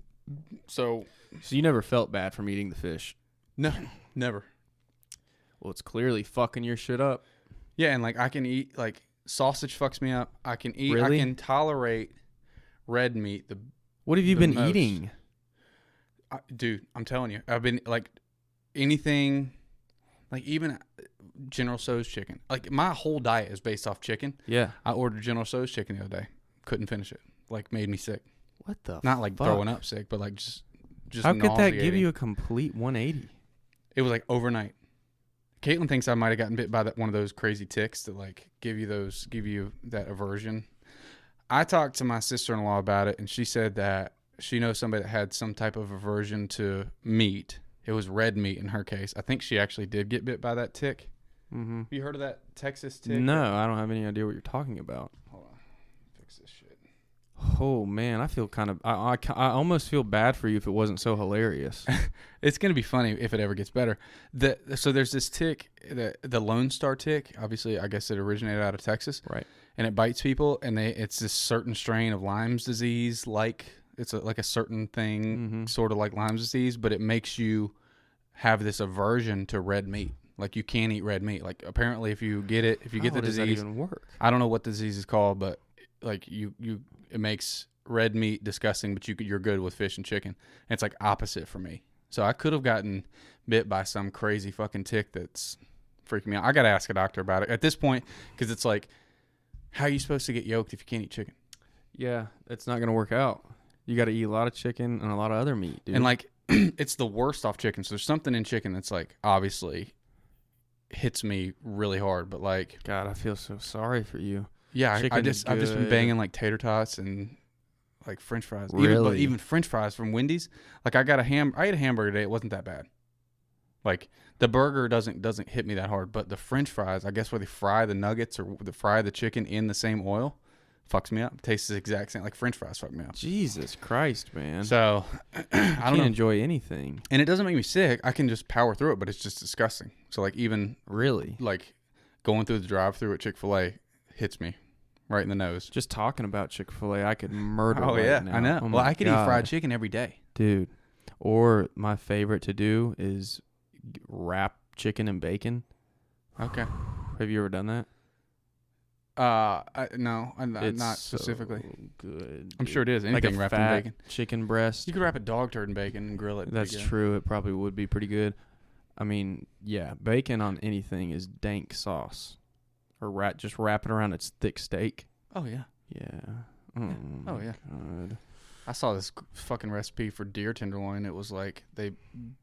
So So you never felt bad from eating the fish? no, never. Well, it's clearly fucking your shit up. Yeah, and like I can eat like sausage fucks me up. I can eat. Really? I can tolerate red meat. What have you The been most. eating? Dude, I'm telling you, I've been like anything, like even General Tso's chicken. Like my whole diet is based off chicken. Yeah. I ordered General Tso's chicken the other day. Couldn't finish it. Like made me sick. What the Not like fuck? throwing up sick, but like just How could that give nauseating. you a complete 180? It was like overnight. Caitlin thinks I might have gotten bit by one of those crazy ticks that like give you that aversion. I talked to my sister-in-law about it, and she said that she knows somebody that had some type of aversion to meat. It was red meat in her case. I think she actually did get bit by that tick. Mm-hmm. You heard of that Texas tick? No, I don't have any idea what you're talking about. Hold on. Fix this shit. Oh man, I feel kind of. I almost feel bad for you if it wasn't so hilarious. It's gonna be funny if it ever gets better. So there's this tick, the Lone Star tick. Obviously, I guess it originated out of Texas, Right. and it bites people, and it's this certain strain of Lyme's disease. Like it's like a certain thing, sort of like Lyme's disease, but it makes you have this aversion to red meat. Like you can't eat red meat. Like apparently, if you get the How does that disease, even work? I don't know what the disease is called, but like it makes red meat disgusting, but you're good with fish and chicken. And it's like opposite for me. So I could have gotten bit by some crazy fucking tick that's freaking me out. I got to ask a doctor about it at this point, because it's like, how are you supposed to get yoked if you can't eat chicken? Yeah, it's not gonna work out. You got to eat a lot of chicken and a lot of other meat, dude. And like, it's the worst off chicken. So there's something in chicken that's like obviously hits me really hard. But like, God, I feel so sorry for you. yeah, I've Chicken just is been good. banging like tater tots and like French fries. Really? Even French fries from Wendy's. Like I ate a hamburger today. It wasn't that bad. Like the burger doesn't hit me that hard, but the French fries, I guess where they fry the nuggets or they fry the chicken in the same oil, fucks me up. Tastes the exact same. Like French fries fuck me up. Jesus Christ, man. So I don't can't know. enjoy anything. And it doesn't make me sick. I can just power through it, but it's just disgusting. So like even Really. like going through the drive-through at Chick-fil-A hits me right in the nose. Just talking about Chick-fil-A, I could murder. Oh right yeah, now. I know. Oh Well, my I could eat God. fried chicken every day. dude. Or my favorite to do is wrap chicken in bacon. Okay. Have you ever done that? No, It's not so specifically. good. I'm dude. sure it is. Like Anything a wrapped in fat bacon. chicken breast. You could wrap a dog turd in bacon and grill it. That's Pretty good. true. It probably would be pretty good. I mean, yeah, bacon on anything is dank sauce. Or just wrap it around its thick steak. Oh yeah. Yeah. Oh, yeah. God. I saw this fucking recipe for deer tenderloin. It was like they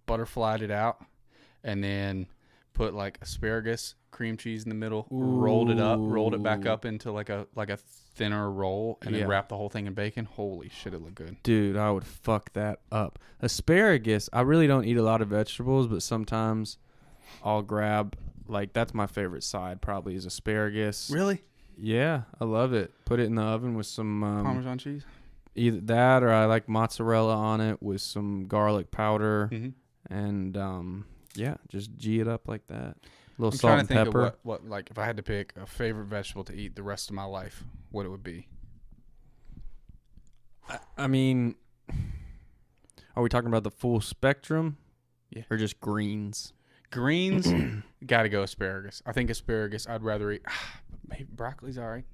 butterflied it out and then put like asparagus, cream cheese in the middle, rolled it back Ooh. up into like a thinner roll, and Yeah. then wrapped the whole thing in bacon. Holy shit, it looked good. Dude, I would fuck that up. Asparagus, I really don't eat a lot of vegetables, but sometimes I'll grab, like, that's my favorite side probably is asparagus. Really? Yeah, I love it. Put it in the oven with some Parmesan cheese? either that or I like mozzarella on it with some garlic powder Mm-hmm. and yeah, just G it up like that. A little I'm salt trying to and think pepper. of what like if I had to pick a favorite vegetable to eat the rest of my life, what it would be. I mean, are we talking about the full spectrum? Yeah. Or just greens? Greens, gotta go asparagus. I think asparagus I'd rather eat. Maybe broccoli's all right.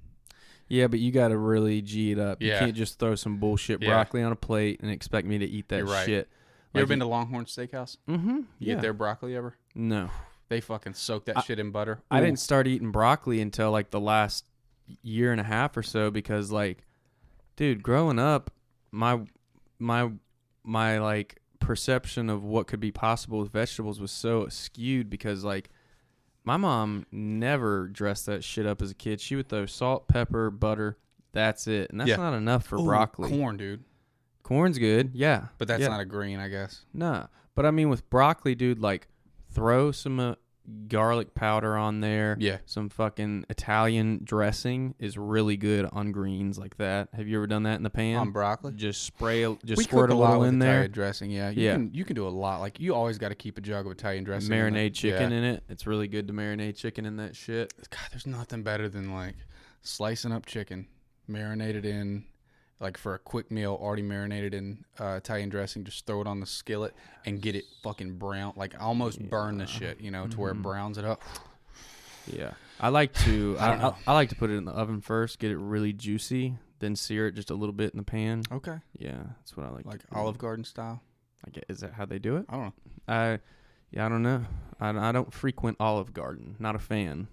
Yeah, but you got to really G it up. Yeah. You can't just throw some bullshit Yeah. broccoli on a plate and expect me to eat that You're right. shit. You ever been to Longhorn Steakhouse? Mm-hmm. You Yeah. get their broccoli ever? No. They fucking soak that shit in butter. I Ooh. didn't start eating broccoli until like the last year and a half or so because, like, dude, growing up, my like perception of what could be possible with vegetables was so skewed because, like, my mom never dressed that shit up as a kid. She would throw salt, pepper, butter. That's it, and that's not enough for broccoli. Corn, dude. Corn's good, yeah, But that's not a green, I guess. Nah, but I mean with broccoli, dude, like throw some garlic powder on there. Yeah. Some fucking Italian dressing is really good on greens like that. Have you ever done that in the pan? On broccoli? Just spray, just We squirt cook a lot little with in there. Italian dressing, yeah. You can do a lot. Like, you always got to keep a jug of Italian dressing. Marinate chicken in it. It's really good to marinate chicken in that shit. God, there's nothing better than, like, slicing up chicken, marinated in, like, for a quick meal, already marinated in Italian dressing. Just throw it on the skillet and get it fucking brown. Like, almost burn the shit, you know, to where it browns it up. Yeah, I like to. I like to put it in the oven first, get it really juicy, then sear it just a little bit in the pan. Okay. Yeah, that's what I like. Like to do. Olive Garden style? Is that how they do it? I don't know. I don't know. I don't frequent Olive Garden. Not a fan.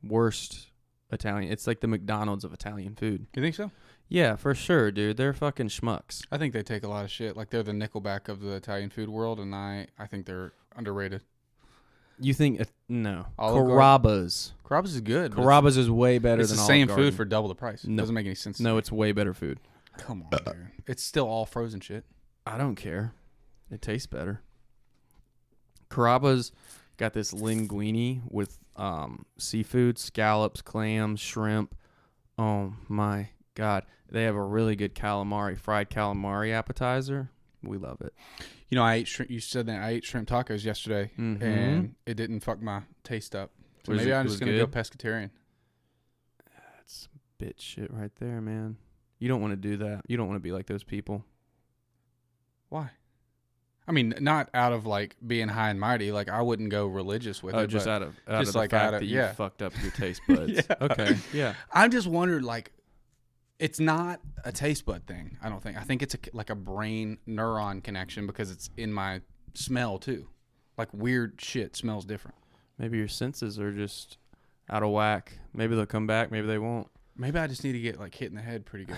Worst Italian. It's like the McDonald's of Italian food. You think so? Yeah, for sure, dude. They're fucking schmucks. I think they take a lot of shit. Like, they're the Nickelback of the Italian food world, and I think they're underrated. You think no? Olive Carrabba's. Carrabba's is good. Carrabba's is way better it's than the Olive same Garden. food for double the price. No. Doesn't make any sense. No, it's way better food. Come on, dude. It's still all frozen shit. I don't care. It tastes better. Carrabba's got this linguine with seafood, scallops, clams, shrimp. Oh my god. They have a really good fried calamari appetizer. We love it. You know, I ate shrimp. You said that I ate shrimp tacos yesterday, and it didn't fuck my taste up. So maybe I'm just gonna go pescatarian. That's bitch shit right there, man. You don't want to do that. You don't want to be like those people. Why? I mean, not out of like being high and mighty. Like, I wouldn't go religious with it. Just out of just the like fact out of, that you yeah. fucked up your taste buds. Yeah. Okay. Yeah. I'm just wondering, like, it's not a taste bud thing. I don't think. I think it's like a brain neuron connection because it's in my smell too. Like, weird shit smells different. Maybe your senses are just out of whack. Maybe they'll come back. Maybe they won't. Maybe I just need to get like hit in the head pretty good.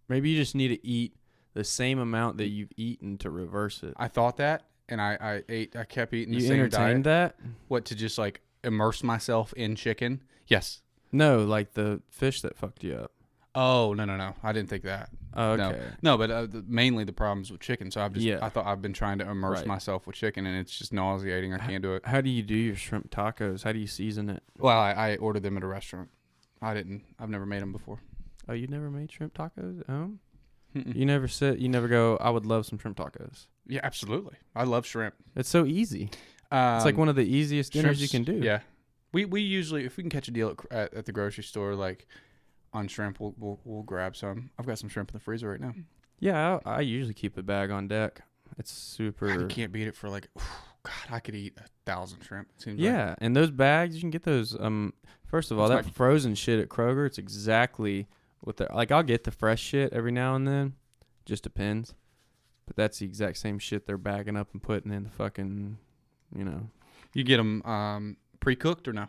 Maybe you just need to eat the same amount that you've eaten to reverse it. I thought that, and I kept eating the same diet. You entertained that? What, to just like immerse myself in chicken? Yes. No, like the fish that fucked you up. Oh, no. I didn't think that. Oh, okay. No, but mainly the problems with chicken. So I thought I've been trying to immerse Right. myself with chicken, and it's just nauseating. I can't do it. How do you do your shrimp tacos? How do you season it? Well, I ordered them at a restaurant. I've never made them before. Oh, you never made shrimp tacos at home? Mm-mm. You never go, I would love some shrimp tacos. Yeah, absolutely. I love shrimp. It's so easy. It's like one of the easiest dinners you can do. Yeah. We usually, if we can catch a deal at the grocery store, like on shrimp, we'll grab some. I've got some shrimp in the freezer right now. Yeah, I usually keep a bag on deck. It's super. You can't beat it for like, God, I could eat 1,000 shrimp. It seems yeah, like. and those bags, you can get those. First of all, It's that frozen shit at Kroger, it's exactly what the like. I'll get the fresh shit every now and then, just depends. But that's the exact same shit they're bagging up and putting in the fucking, you know. You get them pre-cooked or no?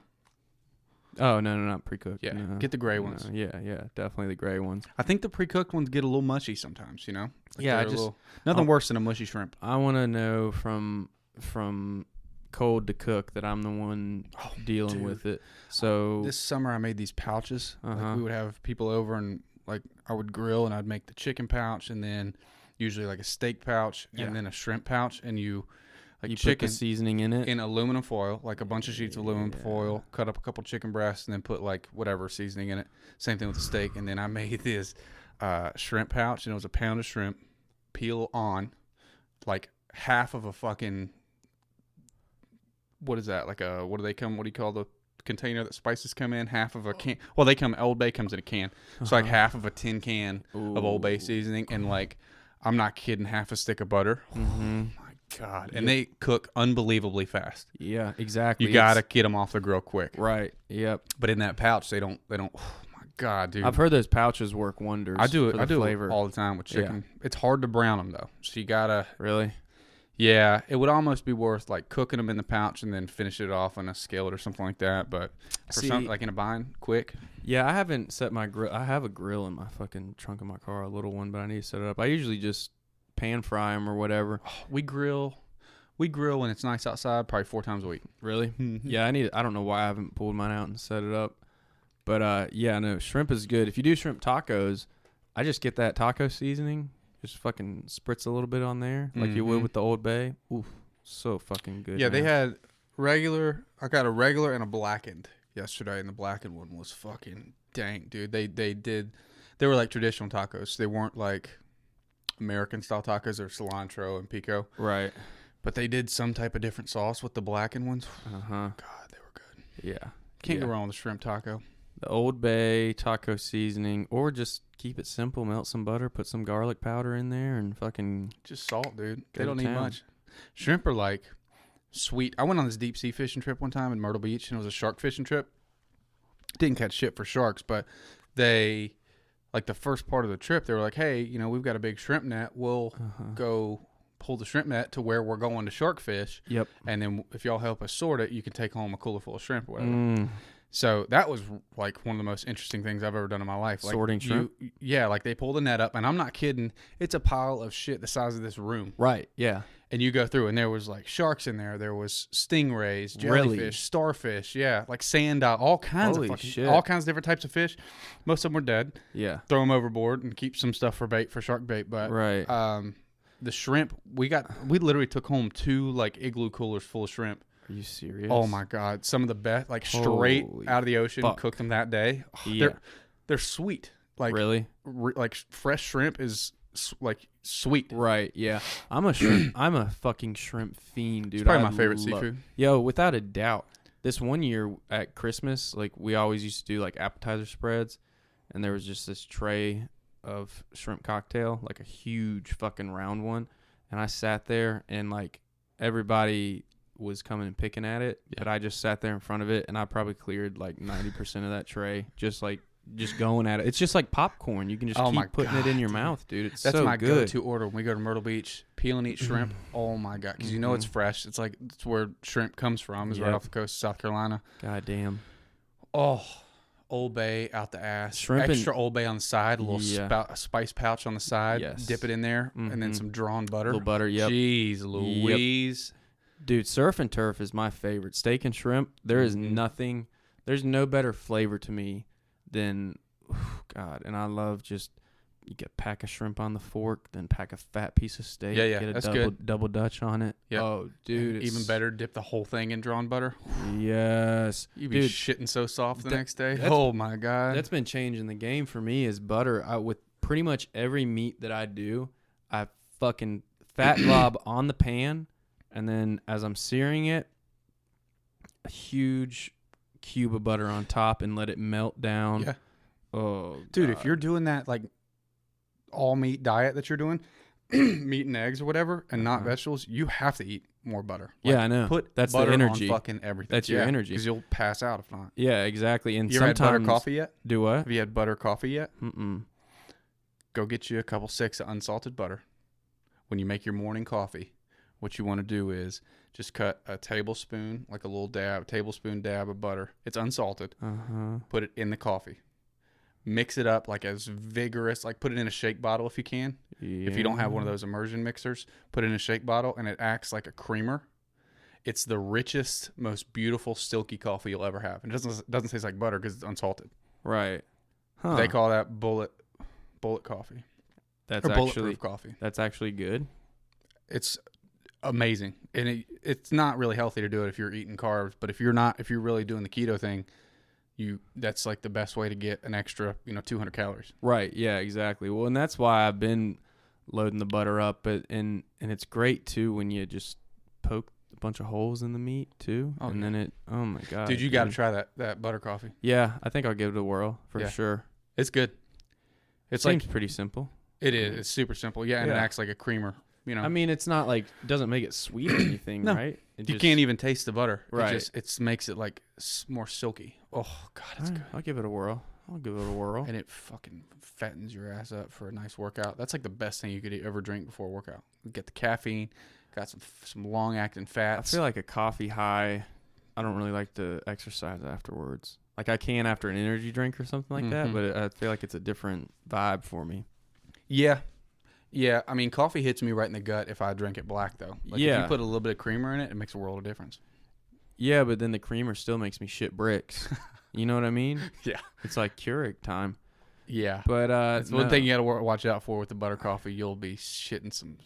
Oh no, not pre-cooked. Yeah, no, get the gray ones. Yeah, definitely the gray ones. I think the pre-cooked ones get a little mushy sometimes. You know. Like Yeah, nothing worse than a mushy shrimp. I want to know from cold to cook that I'm the one dealing dude. with it. So This summer I made these pouches. Like, Uh-huh. we would have people over and like I would grill and I'd make the chicken pouch and then usually like a steak pouch and then a shrimp pouch, and you you put chicken the seasoning in it. in aluminum foil, like a bunch of sheets of aluminum foil, cut up a couple chicken breasts and then put like whatever seasoning in it. Same thing with the steak. And then I made this shrimp pouch, and it was a pound of shrimp, peel on, like half of a fucking, what is that? Like a, what do you call the container that spices come in? Half of a can. Well, Old Bay comes in a can. So like half of a tin can of Old Bay seasoning, and like, I'm not kidding, half a stick of butter. Mm-hmm. Oh my God. And they cook unbelievably fast. Yeah, exactly. You got to get them off the grill quick. right. Yep. But in that pouch, they don't, oh my God, dude. I've heard those pouches work wonders. I do for it. I the do flavor. it all the time with chicken. It's hard to brown them though. So you got to, Really? Yeah, it would almost be worth like cooking them in the pouch and then finish it off on a skillet or something like that. But for something like in a bind, quick. Yeah, I haven't set my grill. I have a grill in my fucking trunk of my car, a little one, but I need to set it up. I usually just pan fry them or whatever. We grill when it's nice outside, probably 4 times a week. Really? Mm-hmm. Yeah, I don't know why I haven't pulled mine out and set it up. But yeah, no, shrimp is good. If you do shrimp tacos, I just get that taco seasoning. Just fucking spritz a little bit on there, like you would with the Old Bay. Oof, so fucking good. Yeah, man. they had regular. I got a regular and a blackened yesterday, and the blackened one was fucking dank, dude. They were like traditional tacos. They weren't like American style tacos or cilantro and pico. Right. But they did some type of different sauce with the blackened ones. Uh-huh. God, they were good. Yeah. Can't go wrong with a shrimp taco. The Old Bay taco seasoning, or just keep it simple. Melt some butter, put some garlic powder in there, and fucking just salt, dude. Go They don't to need town. much. Shrimp are like sweet. I went on this deep sea fishing trip one time in Myrtle Beach, and it was a shark fishing trip. Didn't catch shit for sharks, but they, like the first part of the trip, they were like, hey, we've got a big shrimp net. We'll go pull the shrimp net to where we're going to shark fish. Yep. And then if y'all help us sort it, you can take home a cooler full of shrimp or whatever. So that was like one of the most interesting things I've ever done in my life. Like Sorting shrimp? Yeah, like they pull the net up, and I'm not kidding. It's a pile of shit the size of this room. Right. Yeah. And you go through, and there was like sharks in there. There was stingrays, jellyfish, starfish, yeah, like sand eye, all kinds Holy of fucking shit. all kinds of different types of fish. Most of them were dead. Yeah. Throw them overboard and keep some stuff for bait, for shark bait. But Right. the shrimp we literally took home 2 like igloo coolers full of shrimp. Are you serious? Oh my god, some of the best, like straight Holy out of the ocean, fuck. cooked them that day. Oh, Yeah. they're sweet. Like Really? like fresh shrimp is like sweet. Right. Yeah. I'm a fucking shrimp fiend, dude. It's probably I my favorite love- seafood. Yo, without a doubt. This one year at Christmas, like we always used to do like appetizer spreads, and there was just this tray of shrimp cocktail, like a huge fucking round one, and I sat there and like everybody was coming and picking at it, but I just sat there in front of it, and I probably cleared like 90% of that tray, just going at it. It's just like popcorn. You can just my keep putting it in God, your dude. mouth, dude. It's That's so my good. go-to order when we go to Myrtle Beach. Peel and eat shrimp. Oh my god, because it's fresh. It's like it's where shrimp comes from. Is right Yep. off the coast of South Carolina. God damn. Oh, Old Bay out the ass. Shrimp and- Extra Old Bay on the side. A little Yeah. a spice pouch on the side. Yes. Dip it in there, and then Mhm. some drawn butter. Little butter, yep. Jeez Louise. Dude, surf and turf is my favorite. Steak and shrimp, there is nothing, there's no better flavor to me than, God, and I love just, you get pack of shrimp on the fork, then pack a fat piece of steak. Yeah, Get a that's double Dutch on it. Yep. Oh, dude. And even better, dip the whole thing in drawn butter. Yes. You'd be Dude, shitting so soft the next day. that's- Oh my god. that's been changing the game for me is butter. With pretty much every meat that I do, I fucking fat glob on the pan, and then as I'm searing it, a huge cube of butter on top and let it melt down. Yeah. Oh, Dude, God. if you're doing that like all meat diet that you're doing, meat and eggs or whatever, and not vegetables, you have to eat more butter. Yeah, I know. Put That's the butter energy. on fucking everything. That's your energy. because you'll pass out if not. Yeah, exactly. And You ever had sometimes butter coffee yet? do what? Have you had butter coffee yet? Mm-mm. Go get you a couple sticks of unsalted butter. When you make your morning coffee, what you want to do is just cut a tablespoon, like a little tablespoon dab of butter. It's unsalted. Uh-huh. Put it in the coffee. Mix it up like as vigorous, like put it in a shake bottle if you can. If you don't have one of those immersion mixers, put it in a shake bottle, and it acts like a creamer. It's the richest, most beautiful, silky coffee you'll ever have. And it doesn't taste like butter because it's unsalted. Right. Huh. They call that bullet coffee. that's Or actually bulletproof coffee. that's actually good. It's amazing, and it's not really healthy to do it if you're eating carbs. But if you're really doing the keto thing, that's like the best way to get an extra 200 calories. Right. Yeah, exactly. Well, and that's why I've been loading the butter up, but and it's great too when you just poke a bunch of holes in the meat too, Oh, and yeah. then it. Oh my god, Dude, you got to try that butter coffee. Yeah, I think I'll give it a whirl for Yeah. sure. It's good. It's Seems like pretty simple. it is. It's super simple. Yeah, and it Yeah. acts like a creamer. I mean, it's not like it doesn't make it sweet or anything, No. right? It You just- can't even taste the butter. Right. It makes it like more silky. Oh god, it's All good. right, I'll give it a whirl. And it fucking fattens your ass up for a nice workout. That's like the best thing you could ever drink before a workout. Get the caffeine, Got some long acting I fats. feel like a coffee high. I don't really like to exercise afterwards. Like I can after an energy drink or something like that, but I feel like it's a different vibe for me. Yeah. Yeah, I mean, coffee hits me right in the gut if I drink it black, though. Like, if you put a little bit of creamer in it, it makes a world of difference. Yeah, but then the creamer still makes me shit bricks. You know what I mean? Yeah. It's like Keurig time. Yeah. But it's one thing you got to watch out for with the butter coffee. You'll be shitting some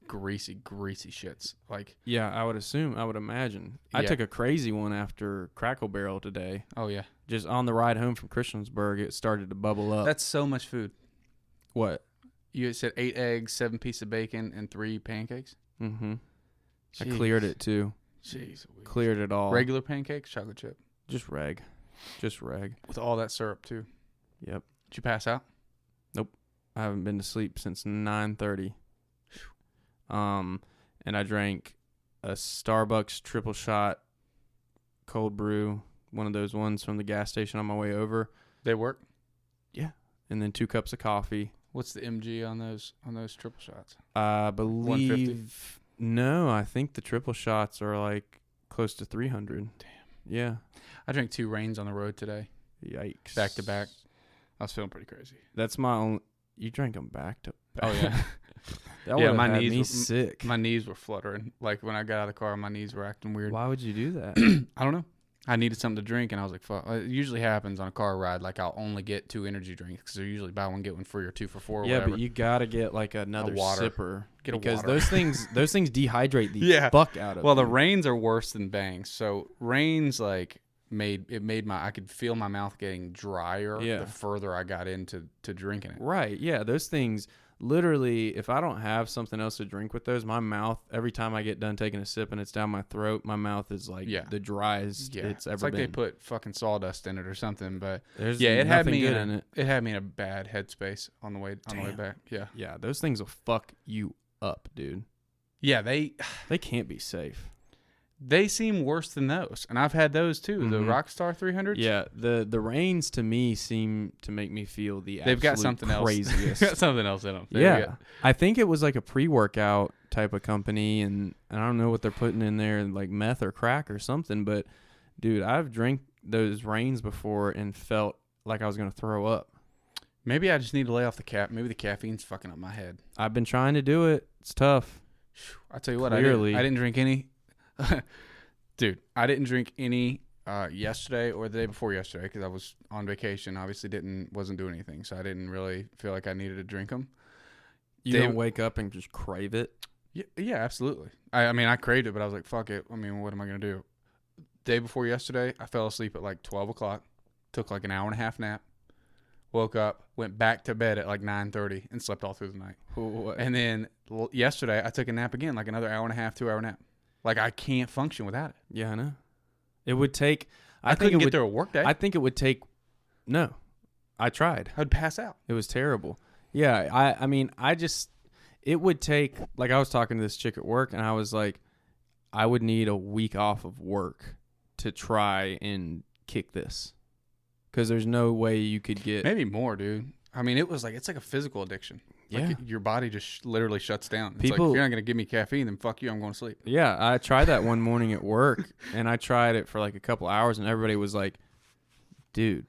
greasy shits. Like, yeah, I would imagine. I took a crazy one after Crackle Barrel today. oh, yeah. Just on the ride home from Christiansburg, it started to bubble up. That's so much food. What? You said 8 eggs, 7 pieces of bacon, and 3 pancakes? Mm-hmm. I cleared it, too. Jeez. Cleared it all. Regular pancakes, chocolate chip? Just reg. With all that syrup, too. Yep. Did you pass out? Nope. I haven't been to sleep since 9:30. And I drank a Starbucks triple shot cold brew, one of those ones from the gas station on my way over. They work? Yeah. And then 2 cups of coffee. What's the MG on those triple shots? I believe 150? No, I think the triple shots are like close to 300. Damn. Yeah. I drank 2 Reigns on the road today. Yikes. Back to back. I was feeling pretty crazy. That's my only. You drank them back to back. Oh yeah. That Yeah, would've my had knees me were- sick. My knees were fluttering. Like when I got out of the car, my knees were acting weird. Why would you do that? I don't know. I needed something to drink, and I was like, fuck. It usually happens on a car ride. Like, I'll only get 2 energy drinks because they're usually buy one, get one free or 2 for 4 or Yeah, whatever. but you gotta get like another water. sipper Get a because water. those things dehydrate the Yeah. fuck out of. Well, the you. Reigns are worse than Bangs. So, Reigns, like, made my, I could feel my mouth getting drier Yeah. the further I got into drinking it. Right? Yeah, those things. Literally, if I don't have something else to drink with those, my mouth every time I get done taking a sip and it's down my throat, my mouth is like the driest it's ever like been. they put fucking sawdust in it or something. But There's it had nothing me good in it. It had me in a bad headspace on the way back. Yeah. Yeah, those things will fuck you up, dude. Yeah, They can't be safe. they seem worse than those, and I've had those too. The Mhm. Rockstar 300s. Yeah, the Reigns to me seem to make me feel the they've got absolute something else. craziest. got something else in them. Yeah, I think it was like a pre-workout type of company, and I don't know what they're putting in there, like meth or crack or something. But dude, I've drank those Reigns before and felt like I was gonna throw up. Maybe I just need to lay off the cap. Maybe the caffeine's fucking up my head. I've been trying to do it. It's tough. I tell you what, Clearly. I didn't drink any. Dude, I didn't drink any yesterday or the day before yesterday because I was on vacation. Obviously, wasn't doing anything, so I didn't really feel like I needed to drink them. You don't wake up and just crave it. Yeah, absolutely. I mean, I craved it, but I was like, fuck it. I mean, what am I gonna do? Day before yesterday, I fell asleep at like 12 o'clock. Took like an hour and a half nap. Woke up, went back to bed at like 9:30, and slept all through the night. And then yesterday, I took a nap again, like another hour and a half, 2-hour nap. Like I can't function without it. Yeah, I know. It would take. I couldn't get through a work day. I think it would take. No, I tried. I'd pass out. It was terrible. Yeah, I mean, it would take, like I was talking to this chick at work and I was like, I would need a week off of work to try and kick this. Because there's no way you could get. Maybe more, dude. I mean, it's like a physical addiction. Like Yeah. your body just literally shuts down. It's People- like, if you're not going to give me caffeine, then fuck you, I'm going to sleep. Yeah, I tried that one morning at work and I tried it for like a couple hours and everybody was like, dude,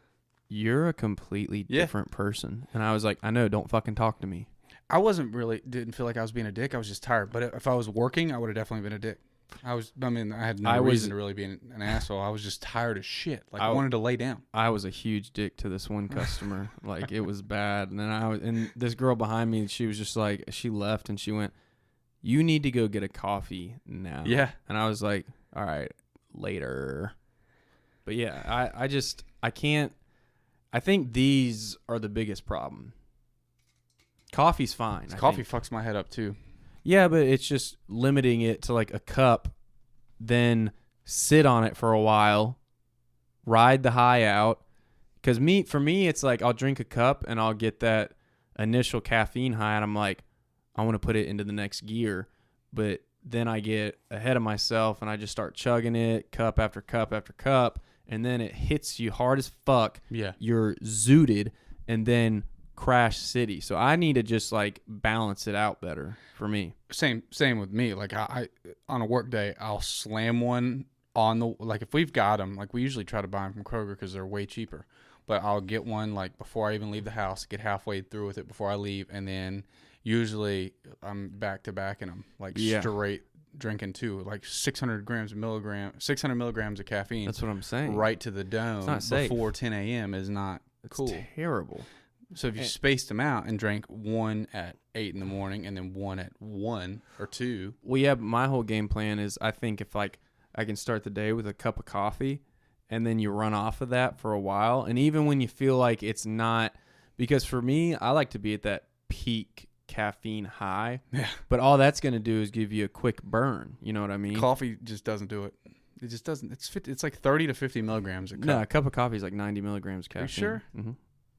you're a completely different person. And I was like, I know, don't fucking talk to me. I didn't feel like I was being a dick. I was just tired. But if I was working, I would have definitely been a dick. I had no reason to really be an asshole. I was just tired as shit. Like, I wanted to lay down. I was a huge dick to this one customer. Like, it was bad. And then and this girl behind me, she was just like, she left and she went, you need to go get a coffee now. Yeah. And I was like, all right, later. But yeah, I can't. I think these are the biggest problem. Coffee's fine. Coffee fucks my head up too. Yeah, but it's just limiting it to like a cup, then sit on it for a while, ride the high out. Because for me, it's like I'll drink a cup and I'll get that initial caffeine high, and I'm like, I want to put it into the next gear. But then I get ahead of myself and I just start chugging it, cup after cup after cup, and then it hits you hard as fuck. Yeah. You're zooted, and then crash city. So I need to just like balance it out better for me. Same with me. Like I on a work day, I'll slam one on the, like if we've got them, like we usually try to buy them from Kroger because they're way cheaper. But I'll get one like before I even leave the house, get halfway through with it before I leave, and then usually I'm back to back and I'm like straight drinking too, like 600 milligrams of caffeine. That's what I'm saying. Right to the dome before 10 a.m. is not cool. Terrible. So if you spaced them out and drank one at 8 in the morning and then one at 1 or 2. Well, yeah, but my whole game plan is I think if like I can start the day with a cup of coffee and then you run off of that for a while. And even when you feel like it's not, because for me, I like to be at that peak caffeine high. Yeah. But all that's going to do is give you a quick burn. You know what I mean? Coffee just doesn't do it. It just doesn't. It's like 30 to 50 milligrams a cup. No, a cup of coffee is like 90 milligrams caffeine. Are you sure? Mm-hmm.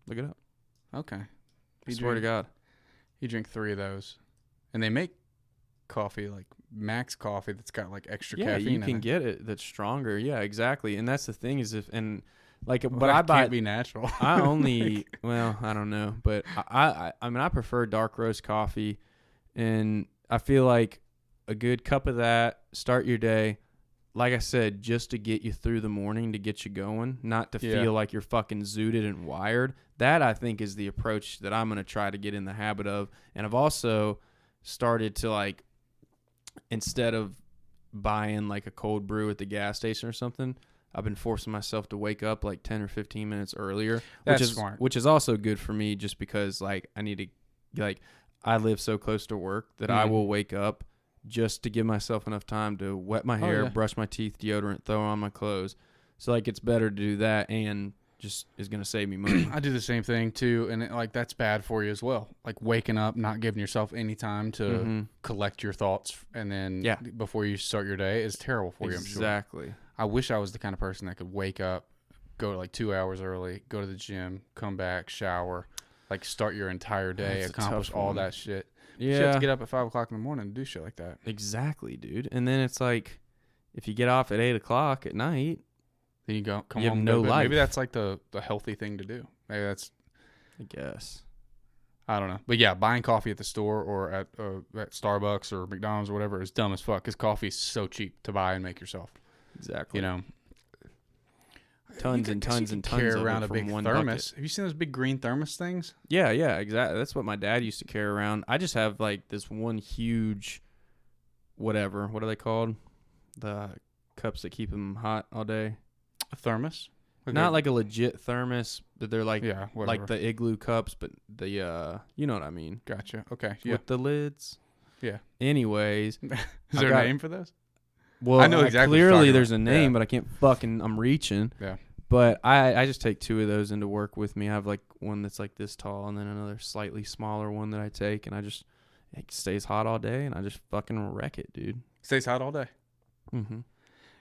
Look it up. Okay. I swear to God. You drink 3 of those. And they make coffee, like Max coffee, that's got like extra caffeine you can in it. get it that's stronger. Yeah, exactly. And that's the thing is but Well, I buy can't be natural. I only well, I don't know, but I mean I prefer dark roast coffee, and I feel like a good cup of that, start your day, like I said, just to get you through the morning, to get you going, not to feel like you're fucking zooted and wired. That I think is the approach that I'm going to try to get in the habit of. And I've also started to like, instead of buying like a cold brew at the gas station or something, I've been forcing myself to wake up like 10 or 15 minutes earlier, Smart. Which is also good for me just because like I need to, like I live so close to work that I will wake up just to give myself enough time to wet my hair, brush my teeth, deodorant, throw on my clothes. So like it's better to do that and just is going to save me money. I do the same thing too, and like that's bad for you as well. Like waking up, not giving yourself any time to collect your thoughts, and then before you start your day is terrible for you. I'm sure. Exactly. I wish I was the kind of person that could wake up, go like 2 hours early, go to the gym, come back, shower, like start your entire day, That's accomplish all that shit. Yeah. You have to get up at 5 o'clock in the morning to do shit like that. Exactly, dude. And then it's like, if you get off at 8 o'clock at night, then you go come you home. have no life. Maybe that's like the healthy thing to do. Maybe that's. I guess. I don't know, but yeah, buying coffee at the store or at Starbucks or McDonald's or whatever is dumb as fuck because coffee is so cheap to buy and make yourself. Exactly. You know, tons and tons and tons carry of around it a from big one thermos. bucket. Have you seen those big green thermos things? Yeah, exactly. That's what my dad used to carry around. I just have like this one huge, whatever. What are they called? The cups that keep them hot all day. A thermos? Not like a legit thermos, but they're like whatever. like the igloo cups, but the you know what I mean. Gotcha. Okay. Yeah. With the lids. Yeah. Anyways, is there a name for those? Well, I know exactly. Clearly, there's a name, yeah. but I can't fucking. I'm reaching. Yeah. But I just take 2 of those into work with me. I have like one that's like this tall, and then another slightly smaller one that I take, and it stays hot all day, and I just fucking wreck it, dude. Stays hot all day. Mm-hmm.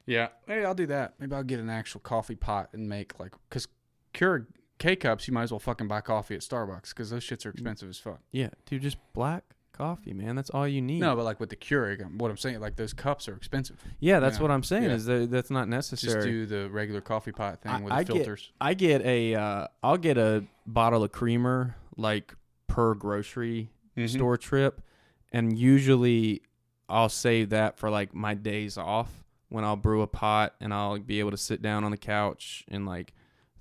Yeah, maybe I'll do that. Maybe I'll get an actual coffee pot and make like, because Keurig K-Cups, you might as well fucking buy coffee at Starbucks because those shits are expensive as fuck. Yeah, dude, just black coffee, man. That's all you need. No, but like with the Keurig, what I'm saying, like those cups are expensive. Yeah, that's what I'm saying is that's not necessary. Just do the regular coffee pot thing with the filters. I'll get a bottle of creamer like per grocery store trip, and usually I'll save that for like my days off when I'll brew a pot and I'll be able to sit down on the couch and like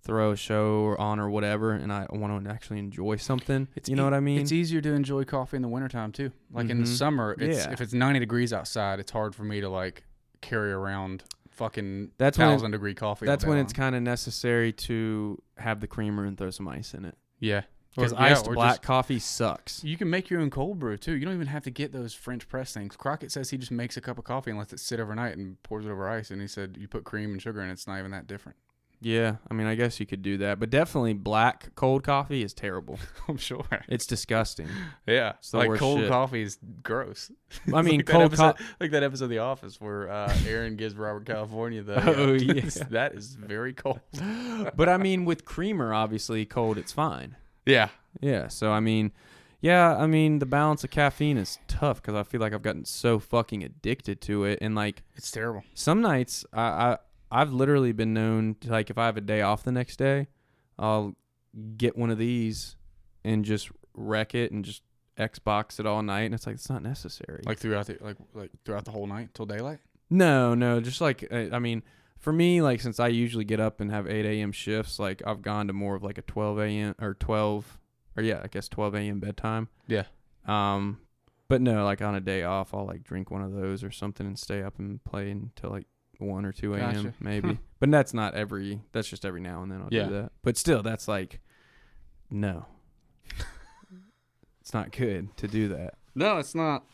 throw a show on or whatever, and I want to actually enjoy something. You know what I mean? It's easier to enjoy coffee in the wintertime too. Like in the summer, if it's 90 degrees outside, it's hard for me to like carry around fucking 1,000-degree coffee. That's when it's kind of necessary to have the creamer and throw some ice in it. Yeah. Because iced black coffee sucks. You can make your own cold brew too. You don't even have to get those French press things. Crockett says he just makes a cup of coffee and lets it sit overnight and pours it over ice. And he said you put cream and sugar in it, it's not even that different. Yeah, I mean, I guess you could do that, but definitely black cold coffee is terrible. I'm sure it's disgusting. Yeah, it's the like worst cold shit. coffee is gross. I mean, like cold coffee, like that episode of The Office where Aaron gives Robert California the. That is very cold. But I mean, with creamer, obviously cold, it's fine. Yeah. Yeah. So I mean, the balance of caffeine is tough because I feel like I've gotten so fucking addicted to it, and like it's terrible. Some nights I've literally been known to, like, if I have a day off the next day, I'll get one of these and just wreck it and just Xbox it all night, and it's like it's not necessary. Like throughout the whole night till daylight. No, just like I mean, for me, like since I usually get up and have 8 a.m. shifts, like I've gone to more of like a 12 a.m. or 12 a.m. bedtime. Yeah. But no, like on a day off, I'll like drink one of those or something and stay up and play until like 1 or 2 a.m. Gotcha. maybe. But that's just every now and then I'll do that. But still, that's like, no. It's not good to do that. No, it's not.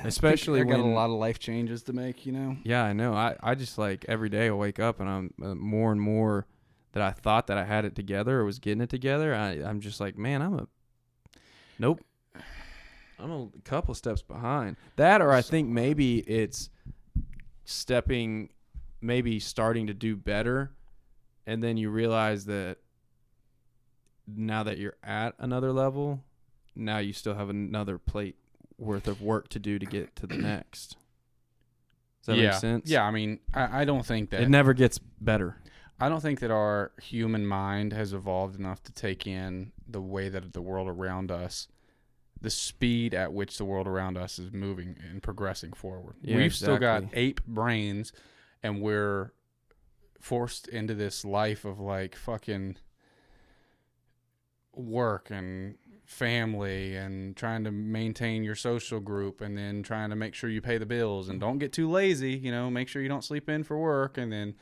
Especially I when got a lot of life changes to make, you know? Yeah, I know. I just like every day I wake up and I'm more and more that I thought that I had it together or was getting it together. I'm just like, man, nope. I'm a couple steps behind that, or I think maybe it's starting to do better, and then you realize that now that you're at another level, now you still have another plate worth of work to do to get to the next. Does that make sense? Yeah, I mean, I don't think that it never gets better. I don't think that our human mind has evolved enough to take in the way that the world around us, the speed at which the world around us is moving and progressing forward. Yeah, We've still got exactly. ape brains, and we're forced into this life of like fucking work and family and trying to maintain your social group, and then trying to make sure you pay the bills and don't get too lazy, you know, make sure you don't sleep in for work, and then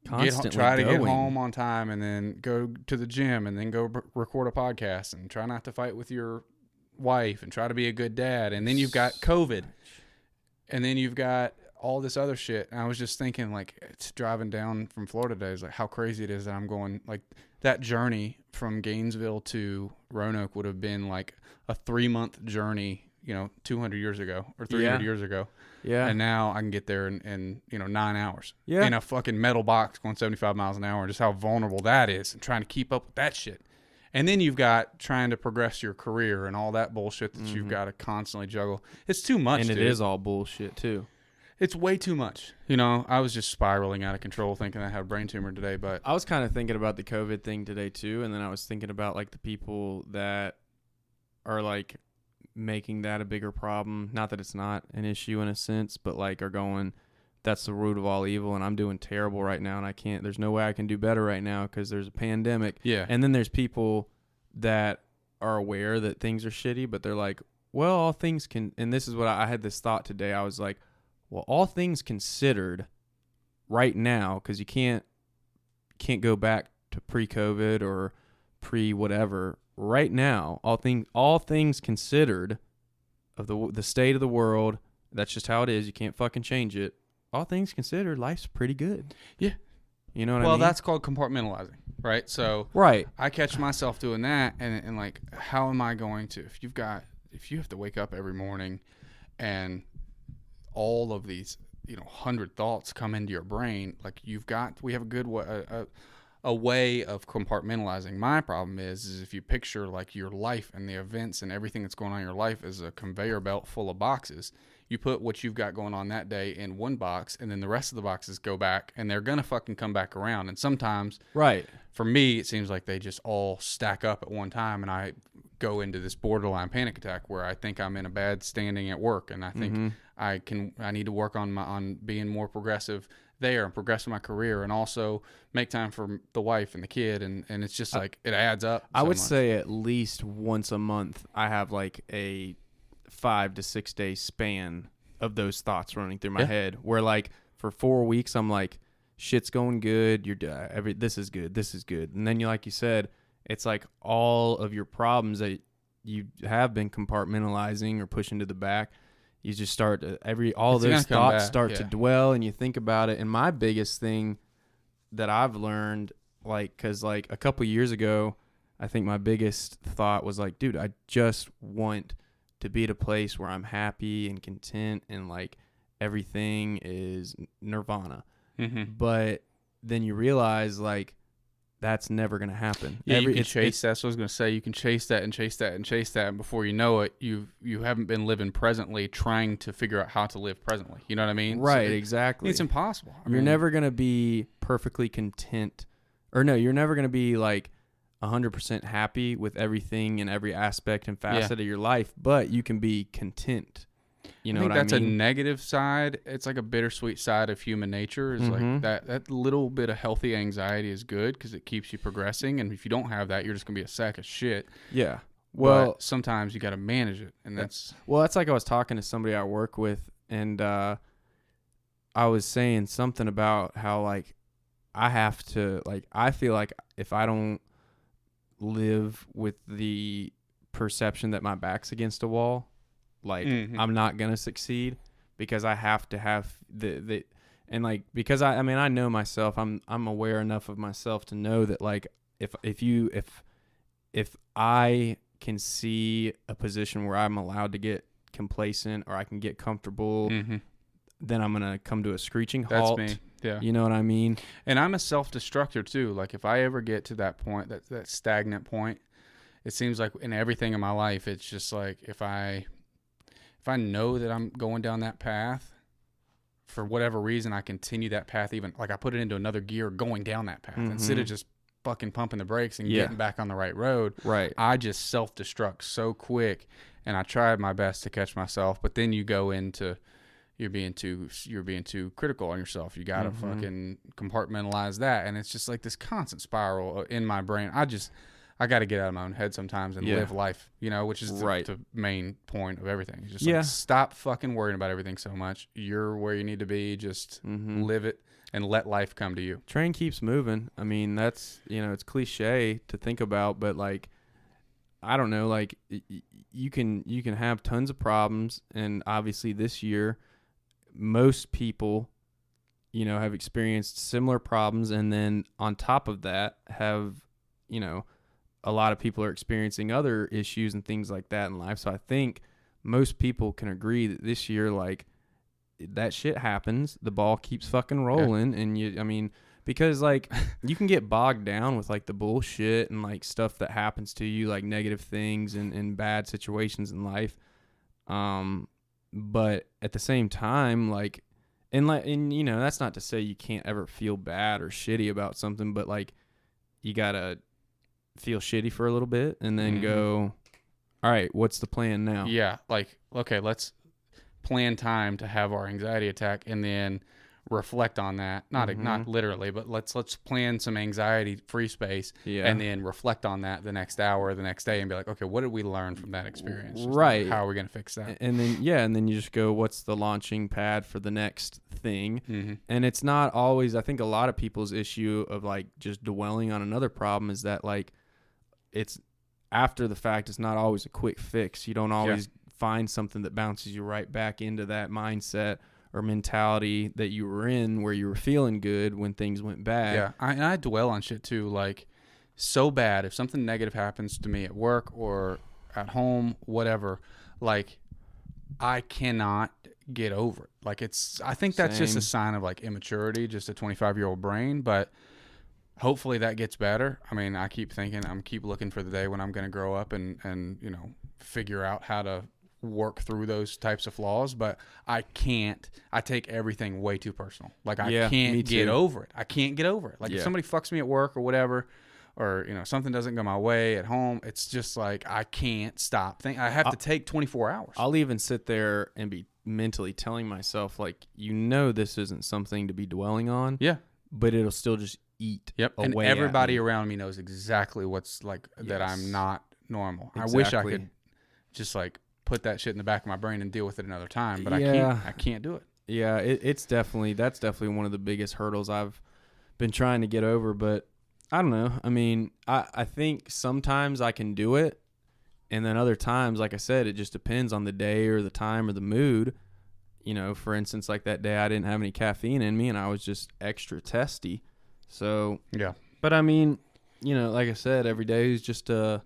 try to get home on time, and then go to the gym, and then go record a podcast, and try not to fight with your wife, and try to be a good dad. And then you've got COVID, and then you've got all this other shit. And I was just thinking, like, it's driving down from Florida today, is like how crazy it is that I'm going, like, that journey from Gainesville to Roanoke would have been like a 3-month journey, you know, 200 years ago or 300 years ago. Yeah. And now I can get there in 9 hours. Yeah. In a fucking metal box going 75 miles an hour, and just how vulnerable that is, and trying to keep up with that shit. And then you've got trying to progress your career and all that bullshit that you've got to constantly juggle. It's too much, and it dude. is all bullshit too. It's way too much. You know, I was just spiraling out of control thinking I had a brain tumor today, but I was kind of thinking about the COVID thing today too, and then I was thinking about like the people that are like making that a bigger problem. Not that it's not an issue in a sense, but like are going, that's the root of all evil, and I'm doing terrible right now, and there's no way I can do better right now because there's a pandemic. yeah. And then there's people that are aware that things are shitty, but they're like, well, all things can, and this is what I had this thought today. I was like, well, all things considered right now, because you can't go back to pre-COVID or pre-whatever. Right now, all things considered of the state of the world, that's just how it is. You can't fucking change it. All things considered, life's pretty good. Yeah. You know what I mean? Well, that's called compartmentalizing, right? So right. I catch myself doing that, and like, how am I going to, if you have to wake up every morning and all of these, 100 thoughts come into your brain, like we have a good way, a way of compartmentalizing. My problem is if you picture like your life and the events and everything that's going on in your life as a conveyor belt full of boxes, you put what you've got going on that day in one box, and then the rest of the boxes go back, and they're gonna fucking come back around. And sometimes, right, for me, it seems like they just all stack up at one time, and I go into this borderline panic attack where I think I'm in a bad standing at work, and I think I need to work on being more progressive there and progress in my career, and also make time for the wife and the kid, and it's just like it adds up. I would say at least once a month I have like a 5 to 6 day span of those thoughts running through my head, where like for 4 weeks I'm like, shit's going good, this is good, and then like you said, it's like all of your problems that you have been compartmentalizing or pushing to the back, you just start all those thoughts start to dwell, and you think about it. And my biggest thing that I've learned, like, because like a couple years ago, I think my biggest thought was like, dude, I just want to be at a place where I'm happy and content and like everything is nirvana. Mm-hmm. But then you realize like that's never going to happen. Yeah, you can chase that. That's what I was going to say. You can chase that and chase that and chase that, and before you know it, you haven't been living presently, trying to figure out how to live presently. You know what I mean? Right, so exactly. It's impossible. You're never going to be perfectly content. Or no, you're never going to be like 100% happy with everything in every aspect and facet of your life, but you can be content. You know what I mean? That's a negative side. It's like a bittersweet side of human nature. Is like that little bit of healthy anxiety is good because it keeps you progressing. And if you don't have that, you're just gonna be a sack of shit. Yeah. Well, but sometimes you got to manage it, and that's like I was talking to somebody I work with, and I was saying something about how like I have to like I feel like if I don't live with the perception that my back's against a wall, like I'm not gonna succeed, because I have to have the and like because I mean I know myself, I'm aware enough of myself to know that like if I can see a position where I'm allowed to get complacent or I can get comfortable, then I'm gonna come to a screeching halt. That's me. Yeah. You know what I mean? And I'm a self-destructor too. Like if I ever get to that point, that stagnant point, it seems like in everything in my life, it's just like if I know that I'm going down that path, for whatever reason, I continue that path, even like I put it into another gear going down that path instead of just fucking pumping the brakes and getting back on the right road. Right. I just self-destruct so quick, and I tried my best to catch myself, but then you go into you're being too critical on yourself. You got to fucking compartmentalize that, and it's just like this constant spiral in my brain. I got to get out of my own head sometimes and live life, you know, which is the main point of everything. It's just like, stop fucking worrying about everything so much. You're where you need to be. Just live it and let life come to you. Train keeps moving. I mean, that's, you know, it's cliche to think about, but like, I don't know, like you can have tons of problems. And obviously this year, most people, you know, have experienced similar problems. And then on top of that have, you know, a lot of people are experiencing other issues and things like that in life. So I think most people can agree that this year, like, that shit happens. The ball keeps fucking rolling. And I mean, because like you can get bogged down with like the bullshit and like stuff that happens to you, like negative things and bad situations in life. But at the same time, like, and you know, that's not to say you can't ever feel bad or shitty about something, but like you gotta feel shitty for a little bit and then go, all right, what's the plan now? Yeah. Like, okay, let's plan time to have our anxiety attack and then reflect on that. Not literally, but let's plan some anxiety free space and then reflect on that the next hour, the next day, and be like, okay, what did we learn from that experience? Right. How are we going to fix that? And then you just go, what's the launching pad for the next thing? And it's not always, I think a lot of people's issue of like just dwelling on another problem is that like it's after the fact, it's not always a quick fix. You don't always find something that bounces you right back into that mindset or mentality that you were in where you were feeling good when things went bad. Yeah, I dwell on shit too, like so bad. If something negative happens to me at work or at home, whatever, like I cannot get over it. Like I think that's just a sign of like immaturity, just a 25-year-old brain, but hopefully that gets better. I mean, I keep thinking, keep looking for the day when I'm going to grow up and, you know, figure out how to work through those types of flaws, but I can't. I take everything way too personal. Like I can't get over it. I can't get over it. Like if somebody fucks me at work or whatever, or you know something doesn't go my way at home, it's just like I can't stop. I have to take 24 hours. I'll even sit there and be mentally telling myself like, you know, this isn't something to be dwelling on. Yeah, but it'll still just eat. Yep, away and everybody around me knows exactly what's like that. I'm not normal. Exactly. I wish I could just like put that shit in the back of my brain and deal with it another time, but I can't do it. Yeah, that's definitely one of the biggest hurdles I've been trying to get over, but I don't know. I mean, I think sometimes I can do it, and then other times, like I said, it just depends on the day or the time or the mood. You know, for instance, like that day I didn't have any caffeine in me and I was just extra testy. So, yeah. But I mean, you know, like I said, every day is just a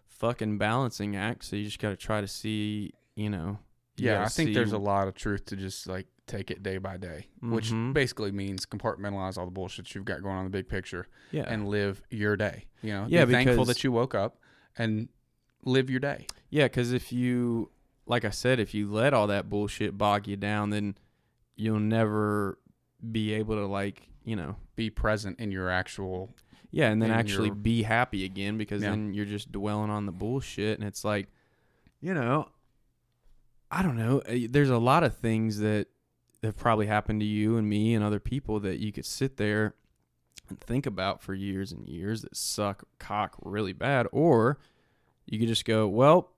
fucking balancing act, so you just got to try to see, you know. Yeah, I think there's a lot of truth to just like take it day by day, which basically means compartmentalize all the bullshit you've got going on in the big picture and live your day. You know, be thankful that you woke up and live your day. Yeah, because if you, like I said, if you let all that bullshit bog you down, then you'll never be able to like, you know, be present in your actual Yeah, and then And actually you're- be happy again, because Yeah. then you're just dwelling on the bullshit, and it's like, you know, I don't know. There's a lot of things that have probably happened to you and me and other people that you could sit there and think about for years and years that suck cock really bad, or you could just go, well,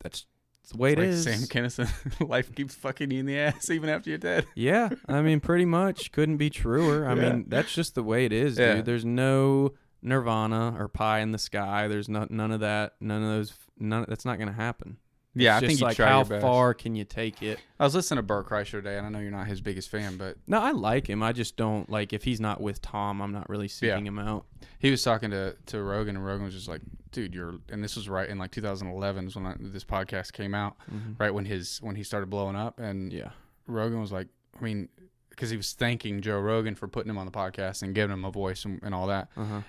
that's the way It's it like is. Sam Kinison, life keeps fucking you in the ass even after you're dead. Yeah, I mean, pretty much. Couldn't be truer. I Yeah. mean, that's just the way it is, Yeah. dude. There's no nirvana or pie in the sky. There's none of that. None of those. That's not going to happen. Yeah, It's I just think you like, try how your best. far can you take it? I was listening to Bert Kreischer today, and I know you're not his biggest fan, but No, I like him. I just don't like, if he's not with Tom, I'm not really seeking him out. he was talking to Rogan, and Rogan was just like, dude, and this was right in like 2011 is when this podcast came out, right when he started blowing up, and Yeah. Rogan was like, I mean, because he was thanking Joe Rogan for putting him on the podcast and giving him a voice and all that,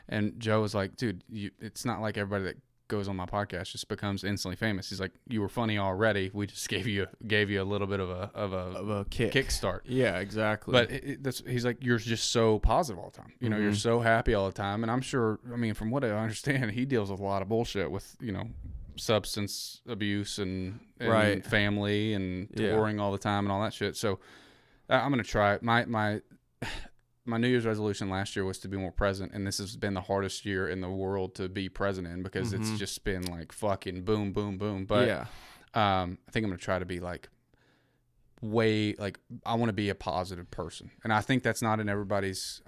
and Joe was like, dude, it's not like everybody that goes on my podcast just becomes instantly famous. He's like, you were funny already. We just gave you a little bit of a kickstart. Yeah, exactly. But he's like, you're just so positive all the time. You know, you're so happy all the time. And I'm sure, I mean, from what I understand, he deals with a lot of bullshit with, you know, substance abuse and Right. family and touring all the time and all that shit. So I'm going to try it. My New Year's resolution last year was to be more present, and this has been the hardest year in the world to be present in, because it's just been like fucking boom, boom, boom. But yeah. I think I'm going to try to be like I want to be a positive person. And I think that's not in everybody's,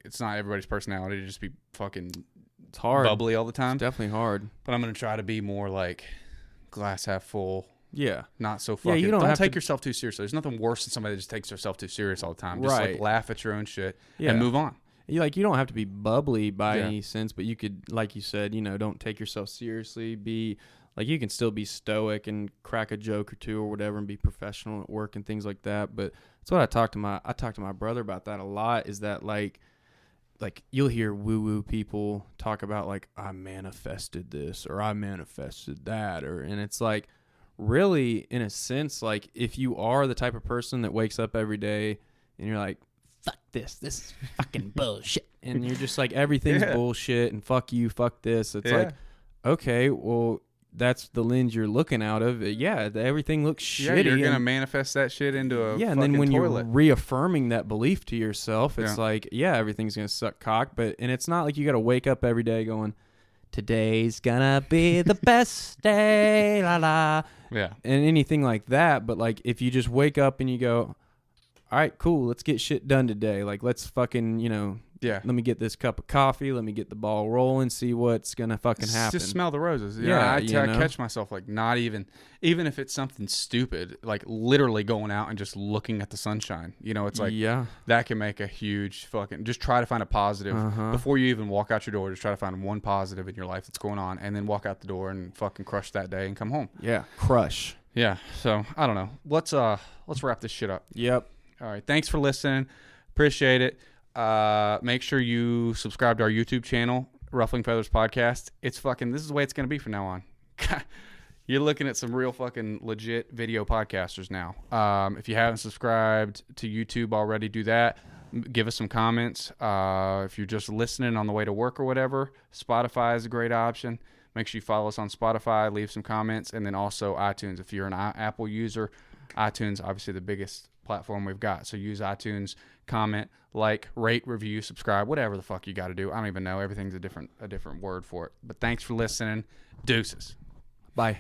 it's not everybody's personality to just be fucking It's hard. bubbly all the time. It's definitely hard. But I'm going to try to be more like glass half full. Yeah. Not so fucking. you don't don't have take to- yourself too seriously. There's nothing worse than somebody that just takes themselves too serious all the time. Just like Right. laugh at your own shit Yeah. and move on. You don't have to be bubbly by Yeah. any sense, but you could, like you said, don't take yourself seriously. Be like, you can still be stoic and crack a joke or two or whatever, and be professional at work and things like that. But that's what I talk to my brother about that a lot. Is that like you'll hear woo woo people talk about like, I manifested this or I manifested that, and it's like, really, in a sense, like, if you are the type of person that wakes up every day and you're like, fuck this is fucking bullshit, and you're just like, everything's bullshit and fuck you, fuck this, it's like, okay, well, that's the lens you're looking out of. Everything looks shitty. You're gonna manifest that shit into a and then when toilet. you're reaffirming that belief to yourself, it's Yeah. like, everything's gonna suck cock. And it's not like you got to wake up every day going, today's gonna be the best day, la la, Yeah. and anything like that. But like, if you just wake up and you go, all right, cool, let's get shit done today. Like, let's fucking, Yeah. let me get this cup of coffee, let me get the ball rolling, see what's gonna fucking happen. Just smell the roses. Yeah, I you know? catch myself like not even if it's something stupid, like literally going out and just looking at the sunshine. It's like that can make a huge fucking. Just try to find a positive before you even walk out your door. Just try to find one positive in your life that's going on, and then walk out the door and fucking crush that day and come home. Yeah, crush. Yeah. So I don't know. Let's wrap this shit up. Yep. All right. Thanks for listening. Appreciate it. Make sure you subscribe to our YouTube channel, Ruffling Feathers Podcast. This is the way it's going to be from now on. You're looking at some real fucking legit video podcasters now. If you haven't subscribed to YouTube already, do that. Give us some comments. If you're just listening on the way to work or whatever, Spotify is a great option. Make sure you follow us on Spotify, leave some comments, and then also iTunes. If you're an Apple user, iTunes, obviously the biggest platform we've got. So use iTunes, comment, like, rate, review, subscribe, whatever the fuck you got to do. I don't even know. Everything's a different word for it. But thanks for listening. Deuces. Bye.